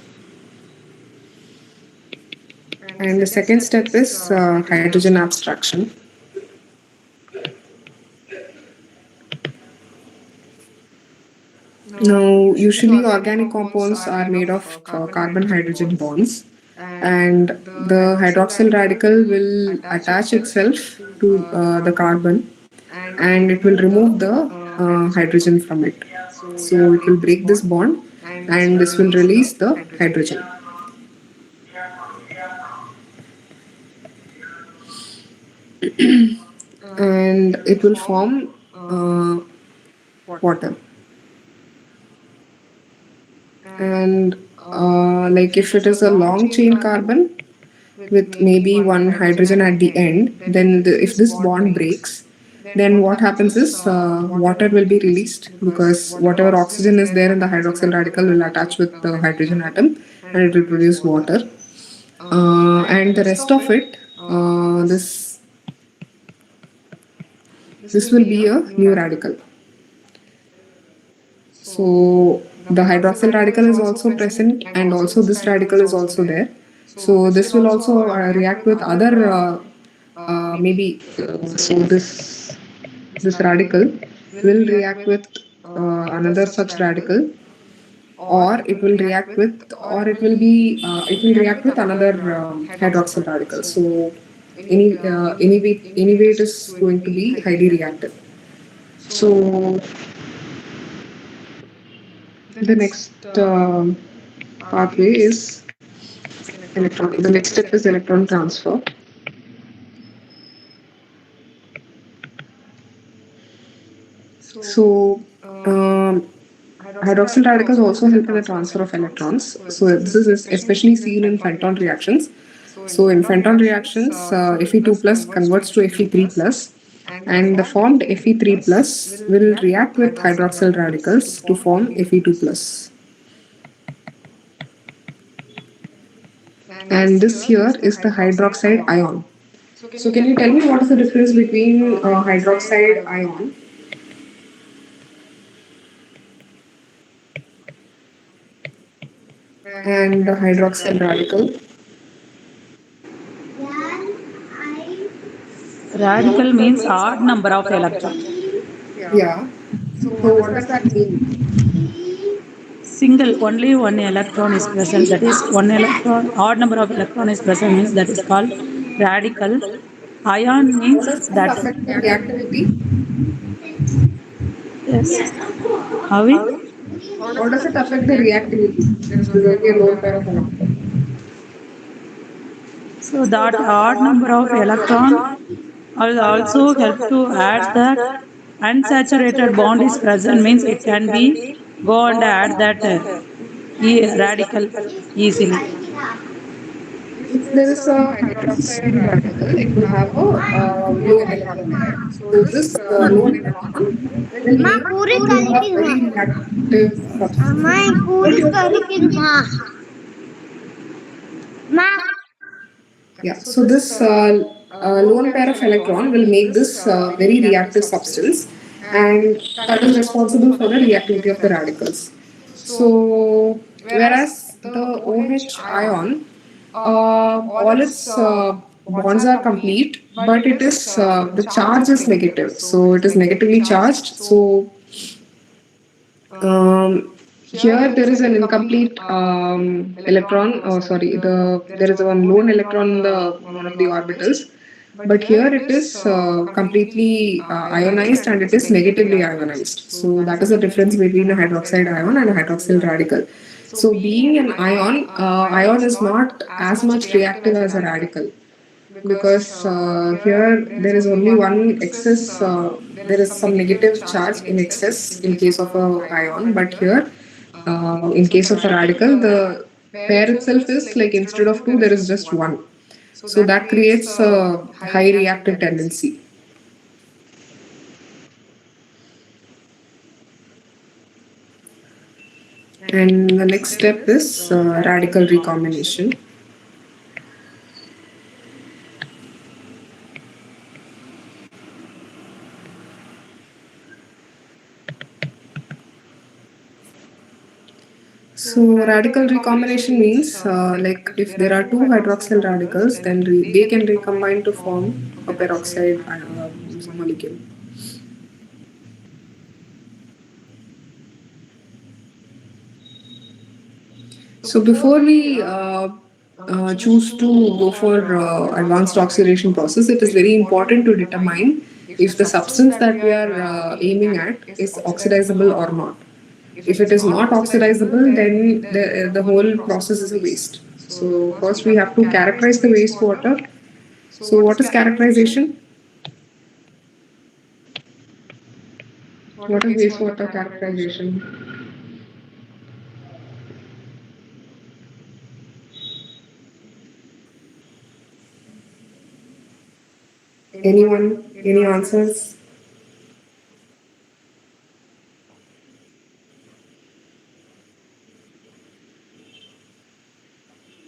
And the second step is hydrogen abstraction. Now, usually organic compounds are made of carbon-hydrogen bonds, and the hydroxyl radical will attach itself to the carbon and it will remove the hydrogen from it. So it will break this bond and this will release the hydrogen. And it will form water. And like if it is a long chain carbon with maybe one hydrogen at the end, then if this bond breaks, then what happens is water will be released because whatever oxygen is there in the hydroxyl radical will attach with the hydrogen atom and it will produce water. And the rest of it, this will be a new radical. So the hydroxyl radical is also present and also this radical is also there. So this will also react with other so this radical will react with another such radical or it will react with it will react with another hydroxyl radical. So anyway it is going to be highly reactive. So the next pathway is electron. The next step is electron transfer. So hydroxyl radicals also help in the transfer of electrons. So this is especially seen in Fenton reactions. So in Fenton reactions, Fe2 plus converts to Fe3 plus, and the formed Fe3 plus will react with hydroxyl radicals to form Fe2 plus. And this here is the hydroxide ion. So can you tell me what is the difference between hydroxide ion and the hydroxyl radical? Radical means odd number of electrons. Yeah. So what does that mean? Single, only one electron is present. That is one electron, odd number of electron is present means that is called radical. Ion How means does this that. affect the reactivity? Yes. How we? How does it affect the reactivity? There is only a lone pair of electrons. So that odd number of electron will also help to add that unsaturated bond is present means it can be go and add that radical easily. If there is a hydroxide radical, it will have a lone electron pair. So this lone electron will Ma, make puri it a kalikiduma. very reactive substance. Amma, puri kalikiduma. Ma, Yeah. So this lone pair of electron will make this very reactive substance, and that is responsible for the reactivity of the radicals. So whereas the OH ion, all its bonds are complete, but it is the charge is negative, so it is negatively charged. So here there is an incomplete electron. Oh, sorry, there is one lone electron in the one of the orbitals, but here it is completely ionized and it is negatively ionized. So that is the difference between a hydroxide ion and a hydroxyl radical. So being an ion is not as much reactive as a radical because here there is only one excess, there is some negative charge in excess in case of a ion, but here in case of a radical the pair itself is like instead of two there is just one, so that creates a high reactive tendency. And the next step is radical recombination. So radical recombination means like if there are two hydroxyl radicals, then they can recombine to form a peroxide molecule. So before we choose to go for advanced oxidation process, it is very important to determine if the substance that we are aiming at is oxidizable or not. If it is not oxidizable, then the whole process is a waste. So first we have to characterize the wastewater. So what is characterization? What is wastewater characterization? Anyone? Any answers?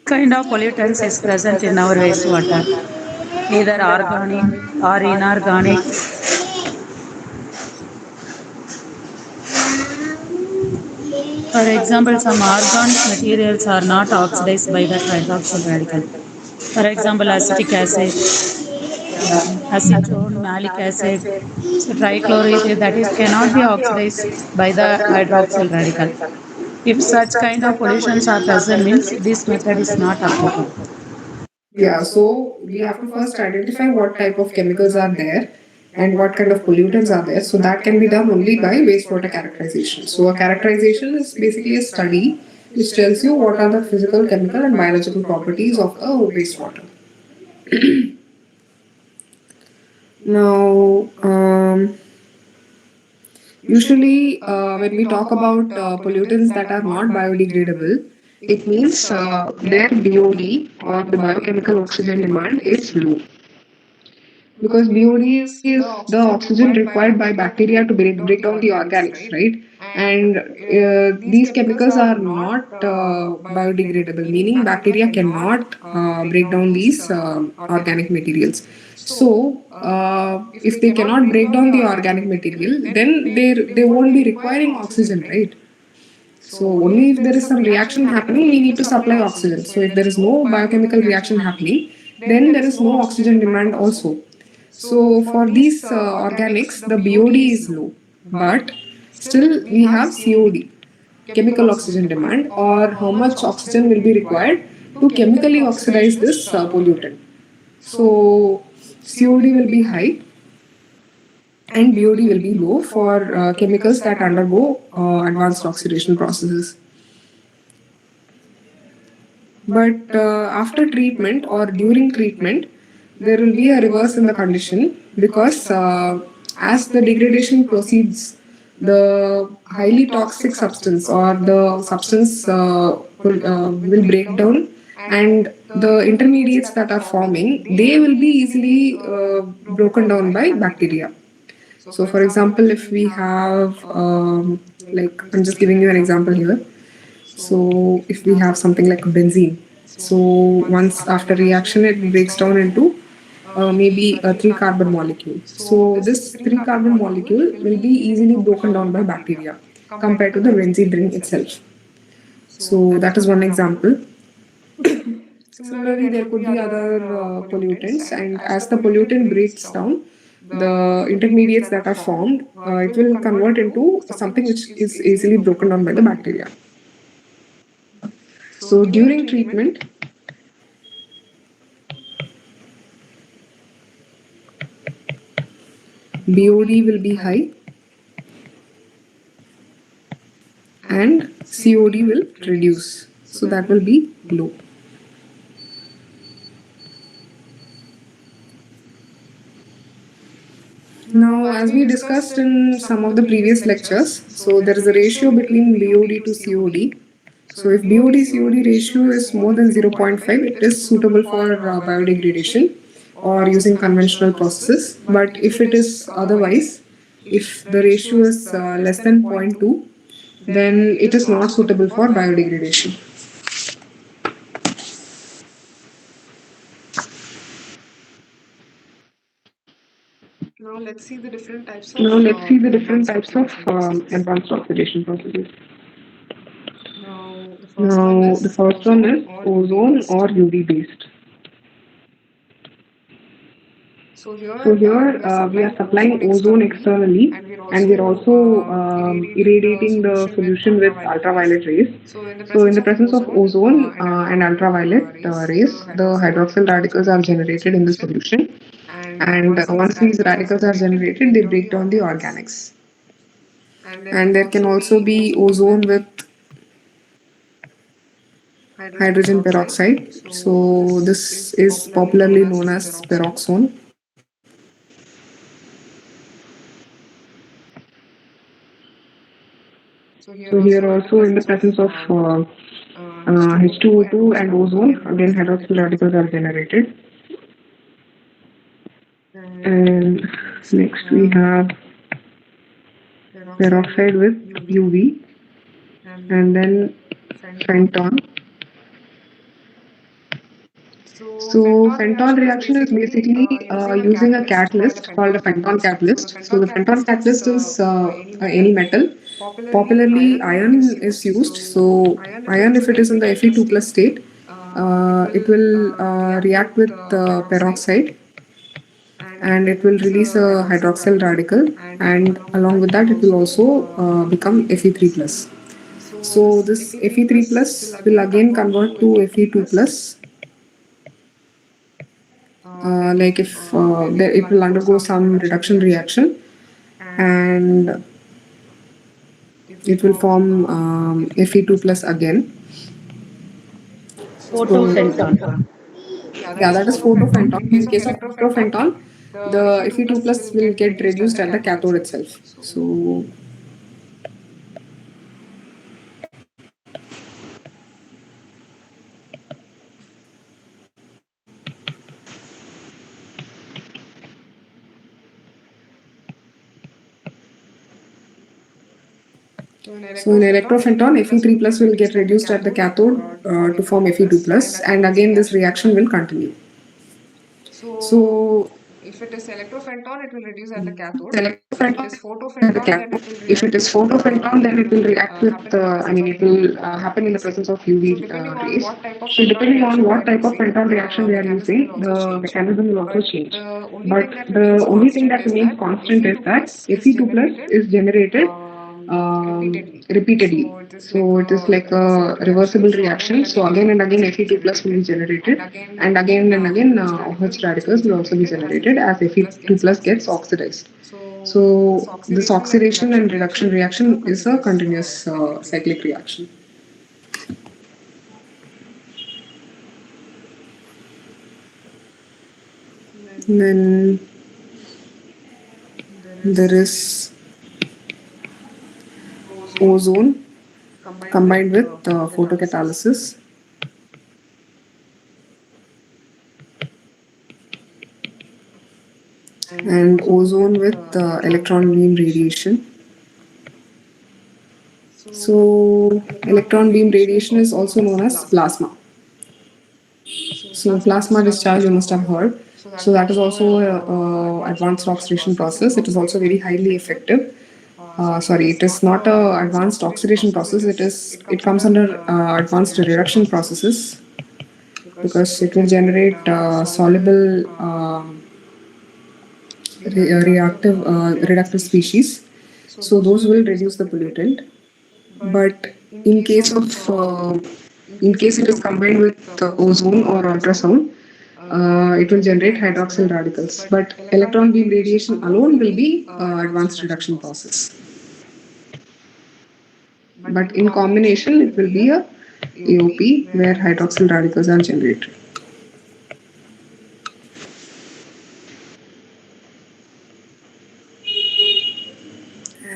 Kind of pollutants is present in our wastewater, either organic or inorganic. For example, some organic materials are not oxidized by the hydroxyl radical. For example, acetic acid, acetone, malic acid, so trichloride that is cannot be oxidized by the hydroxyl radical. If such kind of pollutions are present means this method is not applicable. Yeah, so we have to first identify what type of chemicals are there and what kind of pollutants are there. So that can be done only by wastewater characterization. So a characterization is basically a study which tells you what are the physical, chemical, and biological properties of a wastewater. Now, usually when we talk about pollutants that are not biodegradable, it means their BOD or the biochemical oxygen demand is low. Because BOD is the oxygen required by bacteria to break down the organics, right? And these chemicals are not biodegradable, meaning bacteria cannot break down these organic materials. So, if they cannot break down the organic material, then they won't be requiring oxygen, right? So only if there is some reaction happening, we need to supply oxygen. So if there is no biochemical reaction happening, then there is no oxygen demand also. So for these organics, the BOD is low, but still we have COD, chemical oxygen demand, or how much oxygen will be required to chemically oxidize this pollutant. So COD will be high and BOD will be low for chemicals that undergo advanced oxidation processes. But after treatment or during treatment, there will be a reverse in the condition because as the degradation proceeds, the highly toxic substance or the substance will break down, and the intermediates that are forming, they will be easily broken down by bacteria. So, for example, if we have, like, I'm just giving you an example here. So, if we have something like benzene, so once after reaction, it breaks down into maybe a three carbon molecule. So, this three carbon molecule will be easily broken down by bacteria compared to the benzene ring itself. So, that is one example. Similarly, there could be other pollutants, and as the pollutant breaks down, the intermediates that are formed, it will convert into something which is easily broken down by the bacteria. So during treatment, BOD will be high and COD will reduce. So that will be low. Now, as we discussed in some of the previous lectures, so there is a ratio between BOD to COD. So if BOD COD ratio is more than 0.5, it is suitable for biodegradation or using conventional processes. But if it is otherwise, if the ratio is less than 0.2, then it is not suitable for biodegradation. Now let's see the different types of advanced oxidation processes. Now the first one is ozone or UV based. So here we are supplying ozone externally, and we're also irradiating the solution with ultraviolet rays. So in the presence of ozone and ultraviolet rays, the hydroxyl radicals are generated in the solution, and once these radicals are generated, they break down the organics. And there can also be ozone with hydrogen peroxide. So this is popularly known as peroxone. So here also in the presence of H2O2 and ozone, again hydroxyl radicals are generated. And next we have peroxide with UV, and then Fenton. So Fenton reaction is basically using a catalyst called a Fenton catalyst. So the Fenton catalyst is any metal. Popularly, iron is used. So iron, if it is in the Fe2 plus state, it will react with peroxide, and it will release a hydroxyl radical, and along with that, it will also become Fe3 plus. So this Fe3 plus will again convert to Fe2 plus. Like if it will undergo some reduction reaction, and it will form Fe2 plus again. Photofenton. Yeah, that is photofenton. In case of photofenton, the Fe2 plus will get reduced at the cathode itself. So So in electrofenton, Fe3 plus will get reduced at the cathode to form Fe2 plus, and again this reaction will continue. So if it is electrofenton, it will reduce at the cathode. If it is photofenton, then it will react with, it will happen in the presence of UV rays. So depending on what type of fenton reaction we are using, the mechanism will also change. But the only thing that remains constant is that Fe2 plus is generated repeatedly. So it is like a reversible reaction. So again and again Fe2 plus will be generated, and again OH radicals will also be generated as Fe2 plus gets oxidized. So this oxidation and reduction reaction is a continuous cyclic reaction. Then there is ozone combined with photocatalysis. And ozone with electron beam radiation. So electron beam radiation is also known as plasma. So plasma discharge you must have heard. So that is also a advanced oxidation process. It is also very highly effective. Sorry, it is not a advanced oxidation process. It comes under advanced reduction processes because it will generate soluble reactive reductive species. So those will reduce the pollutant. But in case of in case it is combined with ozone or ultrasound, it will generate hydroxyl radicals. But electron beam radiation alone will be advanced reduction process. But in combination, it will be a AOP where hydroxyl radicals are generated.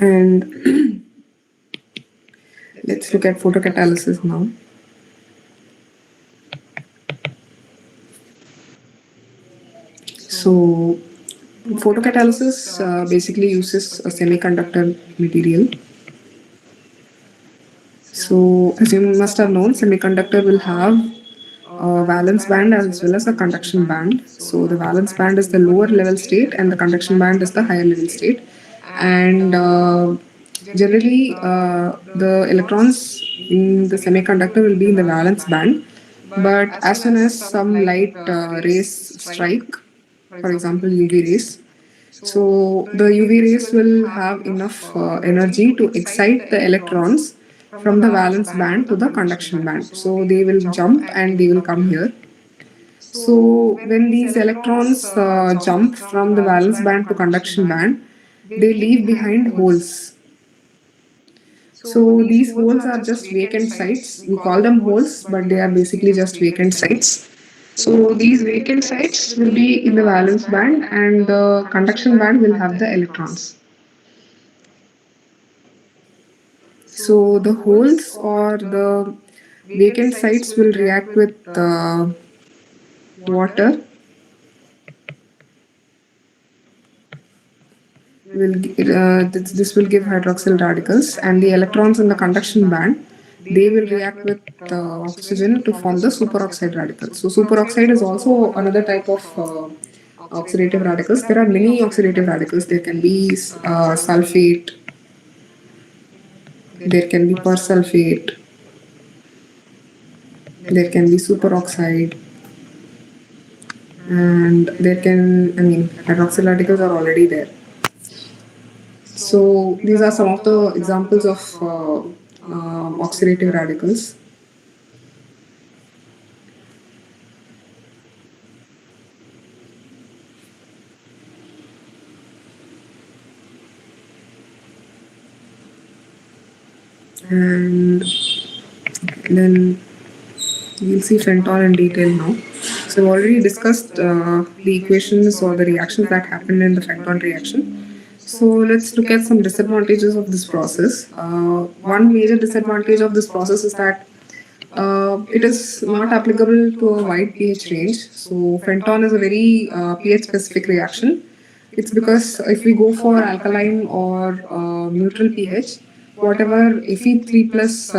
And let's look at photocatalysis now. So photocatalysis basically uses a semiconductor material. So as you must have known, semiconductor will have a valence band as well as a conduction band. So the valence band is the lower level state and the conduction band is the higher level state. And generally the electrons in the semiconductor will be in the valence band. But as soon as some light rays strike, for example UV rays, so the UV rays will have enough energy to excite the electrons from the valence band to the conduction band. So they will jump and they will come here. So when these electrons jump from the valence band to conduction band, they leave behind holes. So these holes are just vacant sites. We call them holes, but they are basically just vacant sites. So these vacant sites will be in the valence band and the conduction band will have the electrons. So the holes or the vacant sites will react with water. This will give hydroxyl radicals, and the electrons in the conduction band, they will react with oxygen to form the superoxide radicals. So superoxide is also another type of oxidative radicals. There are many oxidative radicals. There can be sulfate, there can be persulfate, there can be superoxide, and there can, hydroxyl radicals are already there. So these are some of the examples of oxidative radicals. And then we'll see Fentol in detail now. So I've already discussed the equations or the reactions that happen in the Fentol reaction. So let's look at some disadvantages of this process. One major disadvantage of this process is that it is not applicable to a wide pH range. So Fenton is a very pH specific reaction. It's because if we go for alkaline or neutral pH, whatever Fe3 plus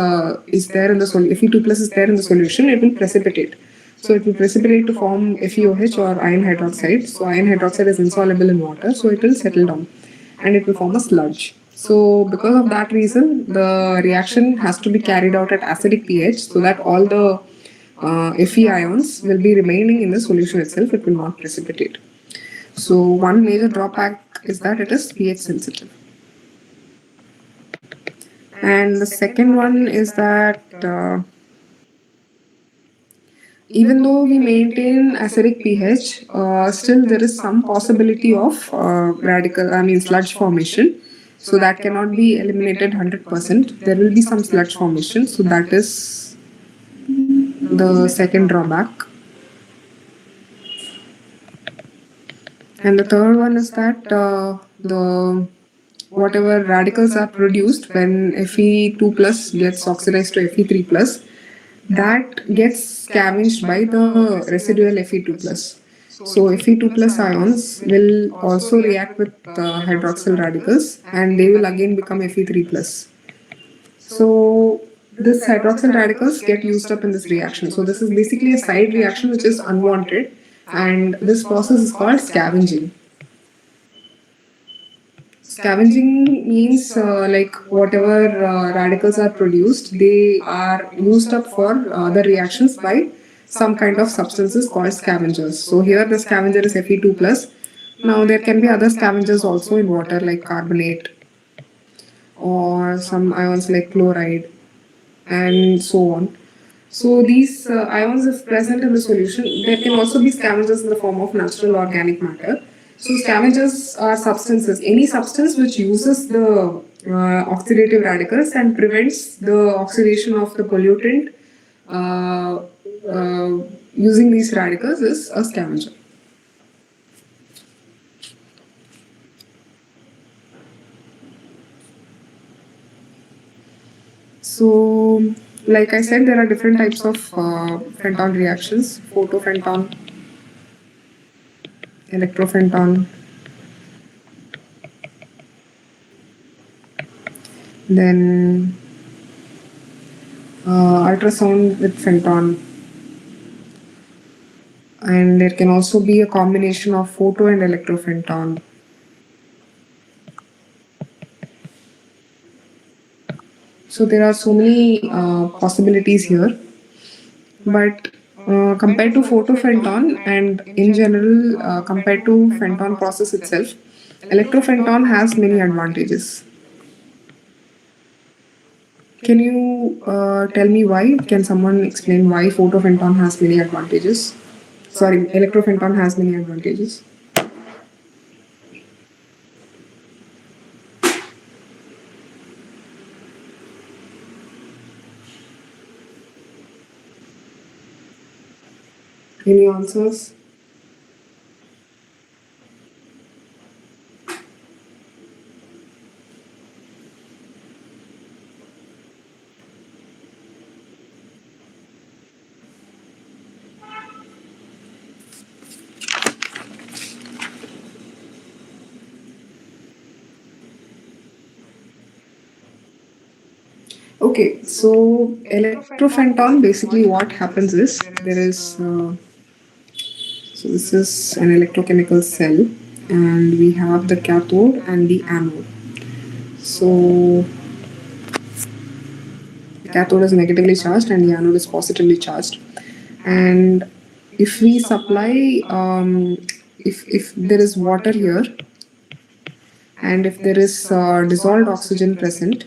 is there in the Fe2 plus is there in the solution, it will precipitate. So it will precipitate to form FeOH or iron hydroxide. So iron hydroxide is insoluble in water, so it will settle down and it will form a sludge. So because of that reason, the reaction has to be carried out at acidic pH so that all the Fe ions will be remaining in the solution itself. It will not precipitate. So one major drawback is that it is pH sensitive. And the second one is that even though we maintain acidic pH, still there is some possibility of sludge formation. So that cannot be eliminated 100%. There will be some sludge formation. So that is the second drawback. And the third one is that the whatever radicals are produced when Fe2 plus gets oxidized to Fe3 plus, that gets scavenged by the residual Fe2 plus. So Fe2 plus ions will also react with hydroxyl radicals and they will again become Fe3 plus. So this hydroxyl radicals get used up in this reaction. So this is basically a side reaction which is unwanted, and this process is called scavenging. Scavenging means like whatever radicals are produced, they are used up for the reactions by some kind of substances called scavengers. So here the scavenger is Fe2 plus. Now there can be other scavengers also in water like carbonate or some ions like chloride and so on. So these ions, if present in the solution, there can also be scavengers in the form of natural organic matter. So scavengers are substances, any substance which uses the oxidative radicals and prevents the oxidation of the pollutant using these radicals is a scavenger. So, like I said, there are different types of Fenton reactions: photofenton, electrofenton, then ultrasound with fenton, and there can also be a combination of photo and electrofenton. So there are so many possibilities here, but compared to photofenton and in general compared to fenton process itself, electrofenton has many advantages. Can you tell me why? Can someone explain why photofenton has many advantages? Sorry, electrofenton has many advantages. Any answers? Okay, so electrofenton, basically what happens is there is so this is an electrochemical cell and we have the cathode and the anode. So the cathode is negatively charged and the anode is positively charged. And if we supply, if there is water here and if there is dissolved oxygen present,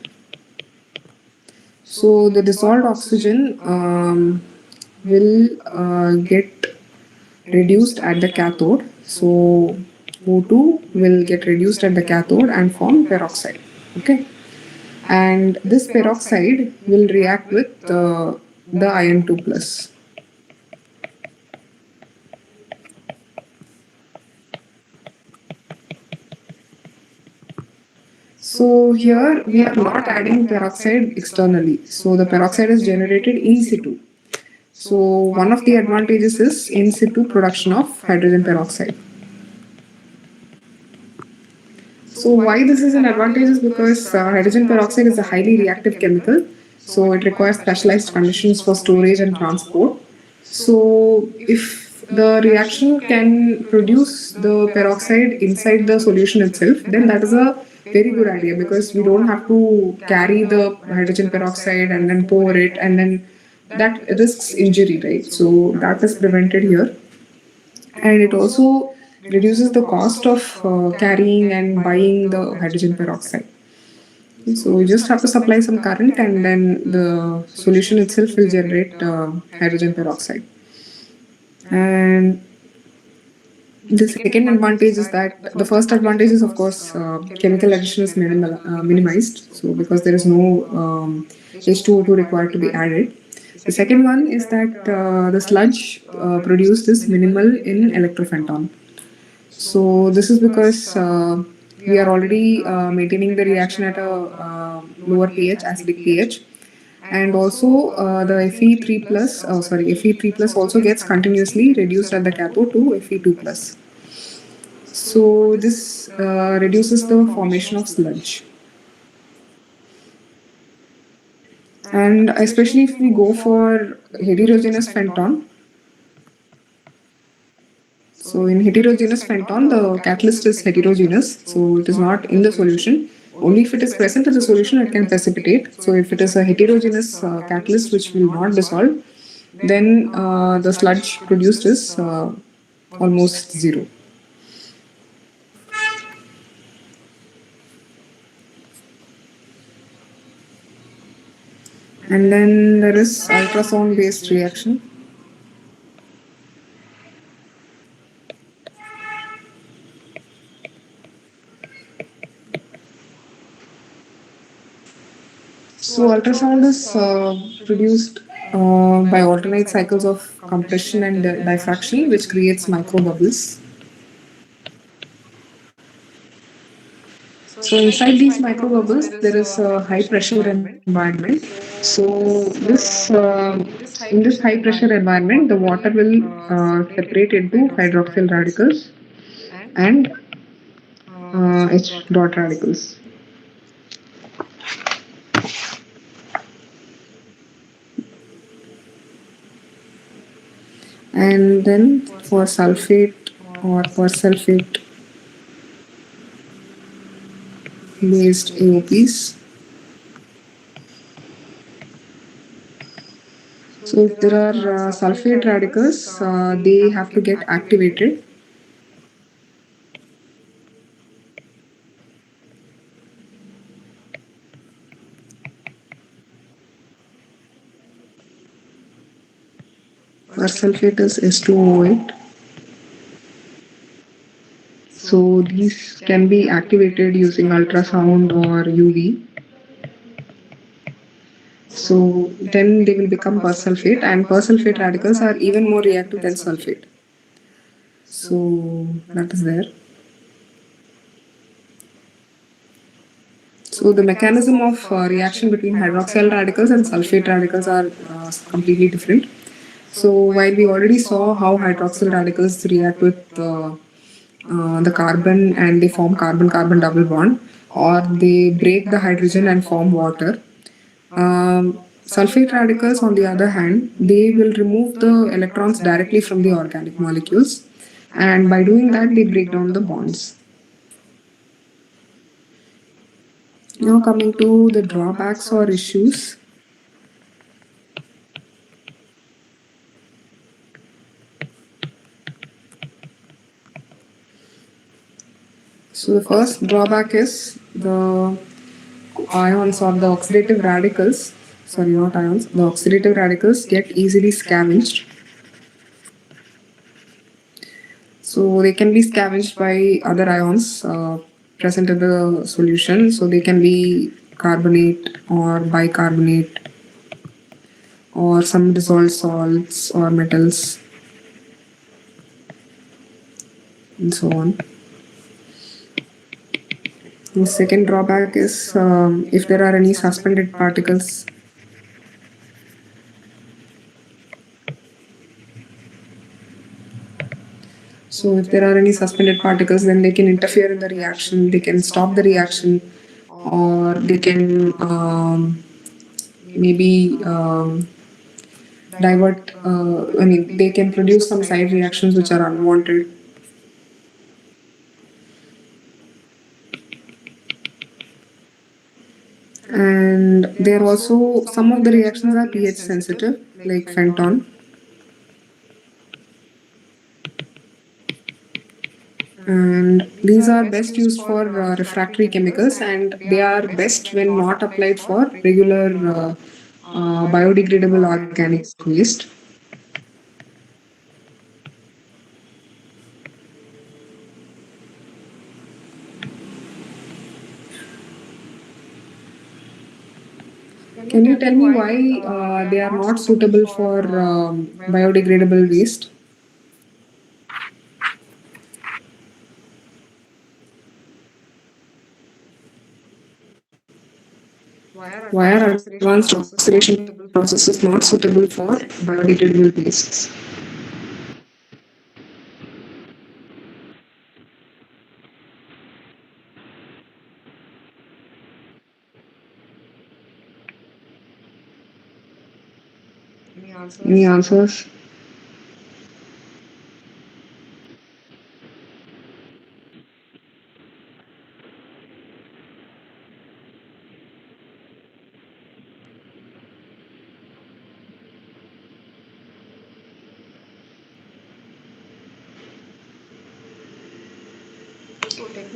so the dissolved oxygen will get reduced at the cathode. So O2 will get reduced at the cathode and form peroxide. Okay, and this peroxide will react with the iron 2 plus. So here we are not adding peroxide externally. So the peroxide is generated in situ. So one of the advantages is in situ production of hydrogen peroxide. So why this is an advantage is because hydrogen peroxide is a highly reactive chemical. So it requires specialized conditions for storage and transport. So if the reaction can produce the peroxide inside the solution itself, then that is a very good idea because we don't have to carry the hydrogen peroxide and then pour it and then that risks injury, right? So that is prevented here. And it also reduces the cost of carrying and buying the hydrogen peroxide. So you just have to supply some current, and then the solution itself will generate hydrogen peroxide. And the second advantage is that the first advantage is, of course, chemical addition is minimized. So because there is no H2O2 required to be added. The second one is that the sludge produced is minimal in electrophenton. So this is because we are already maintaining the reaction at a lower pH, acidic pH, and also the Fe3 plus, Fe3 plus also gets continuously reduced at the cathode to Fe2 plus. So this reduces the formation of sludge. And especially if we go for heterogeneous phenton. So in heterogeneous phenton, the catalyst is heterogeneous, so it is not in the solution. Only if it is present in the solution, it can precipitate. So if it is a heterogeneous catalyst which will not dissolve, then the sludge produced is almost zero. And then there is ultrasound based reaction. So ultrasound is produced by alternate cycles of compression and diffraction, which creates microbubbles. So inside these microbubbles, there is a high pressure environment. So in this high pressure environment, the water will separate into hydroxyl radicals and H dot radicals. And then for sulfate or persulfate based AOPs. So if there are sulfate radicals, they have to get activated. Persulfate is S2O8. So these can be activated using ultrasound or UV. So then they will become persulfate, and persulfate radicals are even more reactive than sulfate. So that is there. So the mechanism of reaction between hydroxyl radicals and sulfate radicals are completely different. So while we already saw how hydroxyl radicals react with the carbon and they form carbon-carbon double bond, or they break the hydrogen and form water. Sulfate radicals, on the other hand, they will remove the electrons directly from the organic molecules, and by doing that, they break down the bonds. Now coming to the drawbacks or issues. So the first drawback is the ions or the oxidative radicals, sorry, not ions, the oxidative radicals get easily scavenged. So they can be scavenged by other ions present in the solution. So they can be carbonate or bicarbonate or some dissolved salts or metals and so on. The second drawback is if there are any suspended particles. So if there are any suspended particles, then they can interfere in the reaction, they can stop the reaction, or they can maybe divert, they can produce some side reactions which are unwanted. And there are also some of the reactions are pH sensitive, like phenton. And these are best used for refractory chemicals, and they are best when not applied for regular biodegradable organic waste. Can you tell me why they are not suitable for biodegradable waste? Why are advanced oxidation processes not suitable for biodegradable wastes? Any answers?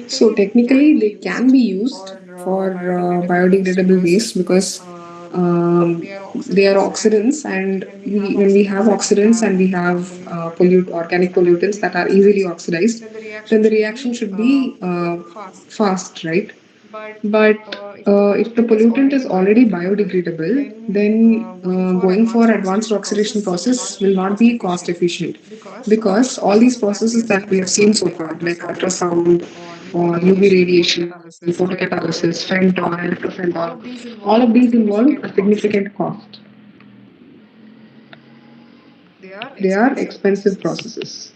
So technically, they can be used for biodegradable waste because they are oxidants, and when we have oxidants and we have organic pollutants that are easily oxidized, then the reaction should be fast, right? But if the pollutant is already biodegradable, then going for advanced oxidation process will not be cost efficient because all these processes that we have seen so far, like ultrasound or UV radiation, photocatalysis, femtol, electrofemtol, all of these involve a significant cost. They are expensive processes.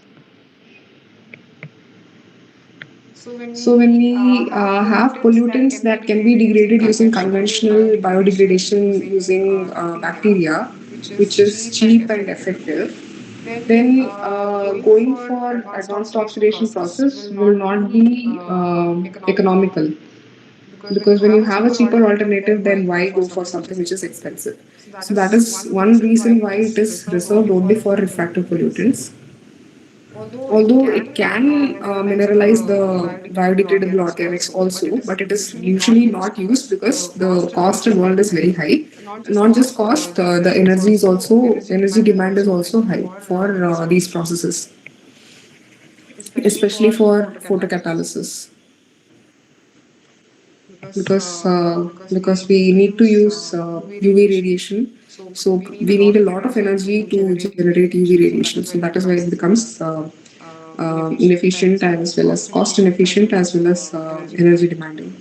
So when we have pollutants that can be degraded using conventional biodegradation using bacteria, which is cheap and effective, then going for advanced oxidation process will not be economical. Because when you have a cheaper alternative, then why go for something which is expensive? So that is one reason why it is reserved only for refractive pollutants. Although it can mineralize the biodegradable organics also, but it is usually not used because the cost involved is very high. Not just cost, the energy demand is also high for these processes, especially for photocatalysis. Because we need to use UV radiation. So we need a lot of energy to generate UV radiation. So that is why it becomes inefficient as well as cost inefficient as well as energy demanding.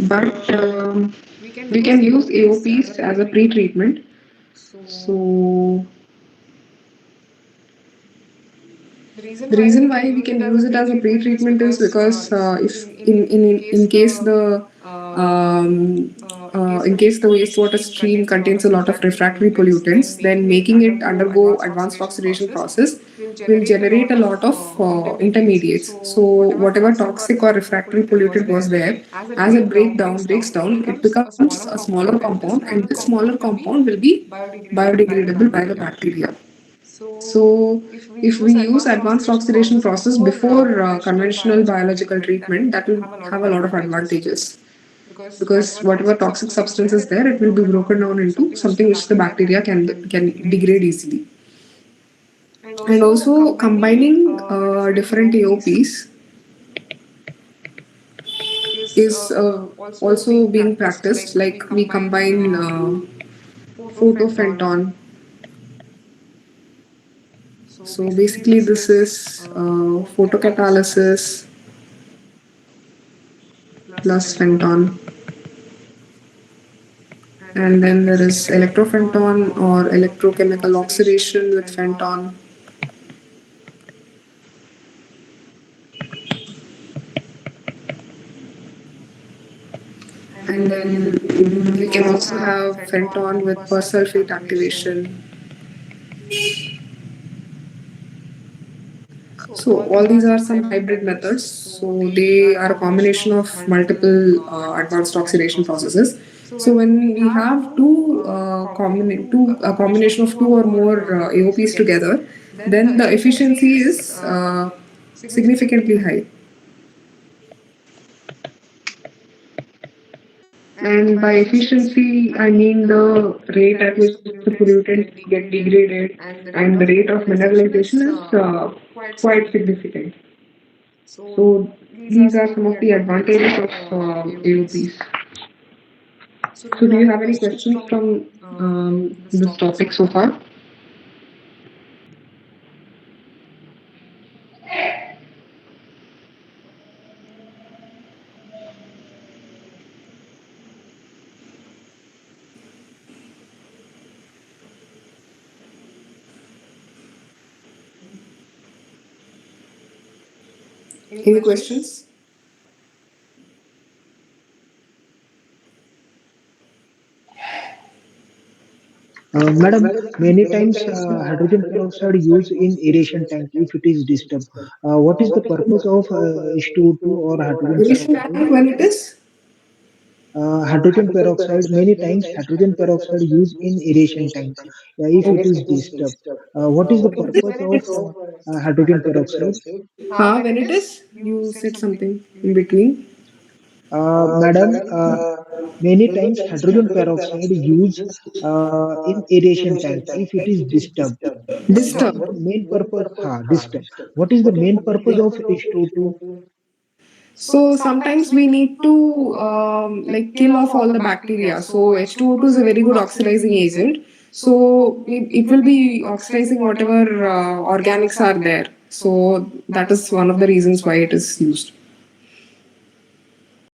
But we can use AOPs as a pre-treatment. So the reason why we can use it as a pre-treatment is because if in case the in case the wastewater stream contains a lot of refractory pollutants, then making it undergo advanced oxidation process will generate a lot of intermediates. So whatever toxic or refractory pollutant was there, as it breaks down, it becomes a smaller compound, and this smaller compound will be biodegradable by the bacteria. So, if we use advanced oxidation process before conventional biological treatment, that will have a lot of advantages because whatever toxic substance is there, it will be broken down into something which the bacteria can degrade easily. And also combining different AOPs is also being practiced. Like we combine photofenton. So basically, this is photocatalysis plus fenton. And then there is electrofenton or electrochemical oxidation with fenton. And then we can also have fenton with persulfate activation. So all these are some hybrid methods. So they are a combination of multiple advanced oxidation processes. So when we have a combination of two or more AOPs together, then the efficiency is significantly high. And by efficiency, I mean the rate at which the pollutants get degraded, and the rate of mineralization is quite significant. So these are some of the advantages of AOPs. So do you have any questions from this topic so far? Any questions? Madam, many times hydrogen peroxide used in aeration tank if it is disturbed. What is the purpose of H2O2 or hydrogen Relation peroxide? tank when it is? Hydrogen peroxide, many times hydrogen peroxide used in aeration tank if it is disturbed. What is the purpose of hydrogen peroxide? When it is? You said something in between. Madam, many times hydrogen peroxide used in aeration tank if it is disturbed. Disturb. What main purpose? Disturbed. What is the main purpose of H2O2? So sometimes we need to like kill off all the bacteria. So H2O2 is a very good oxidizing agent. So it will be oxidizing whatever organics are there. So that is one of the reasons why it is used.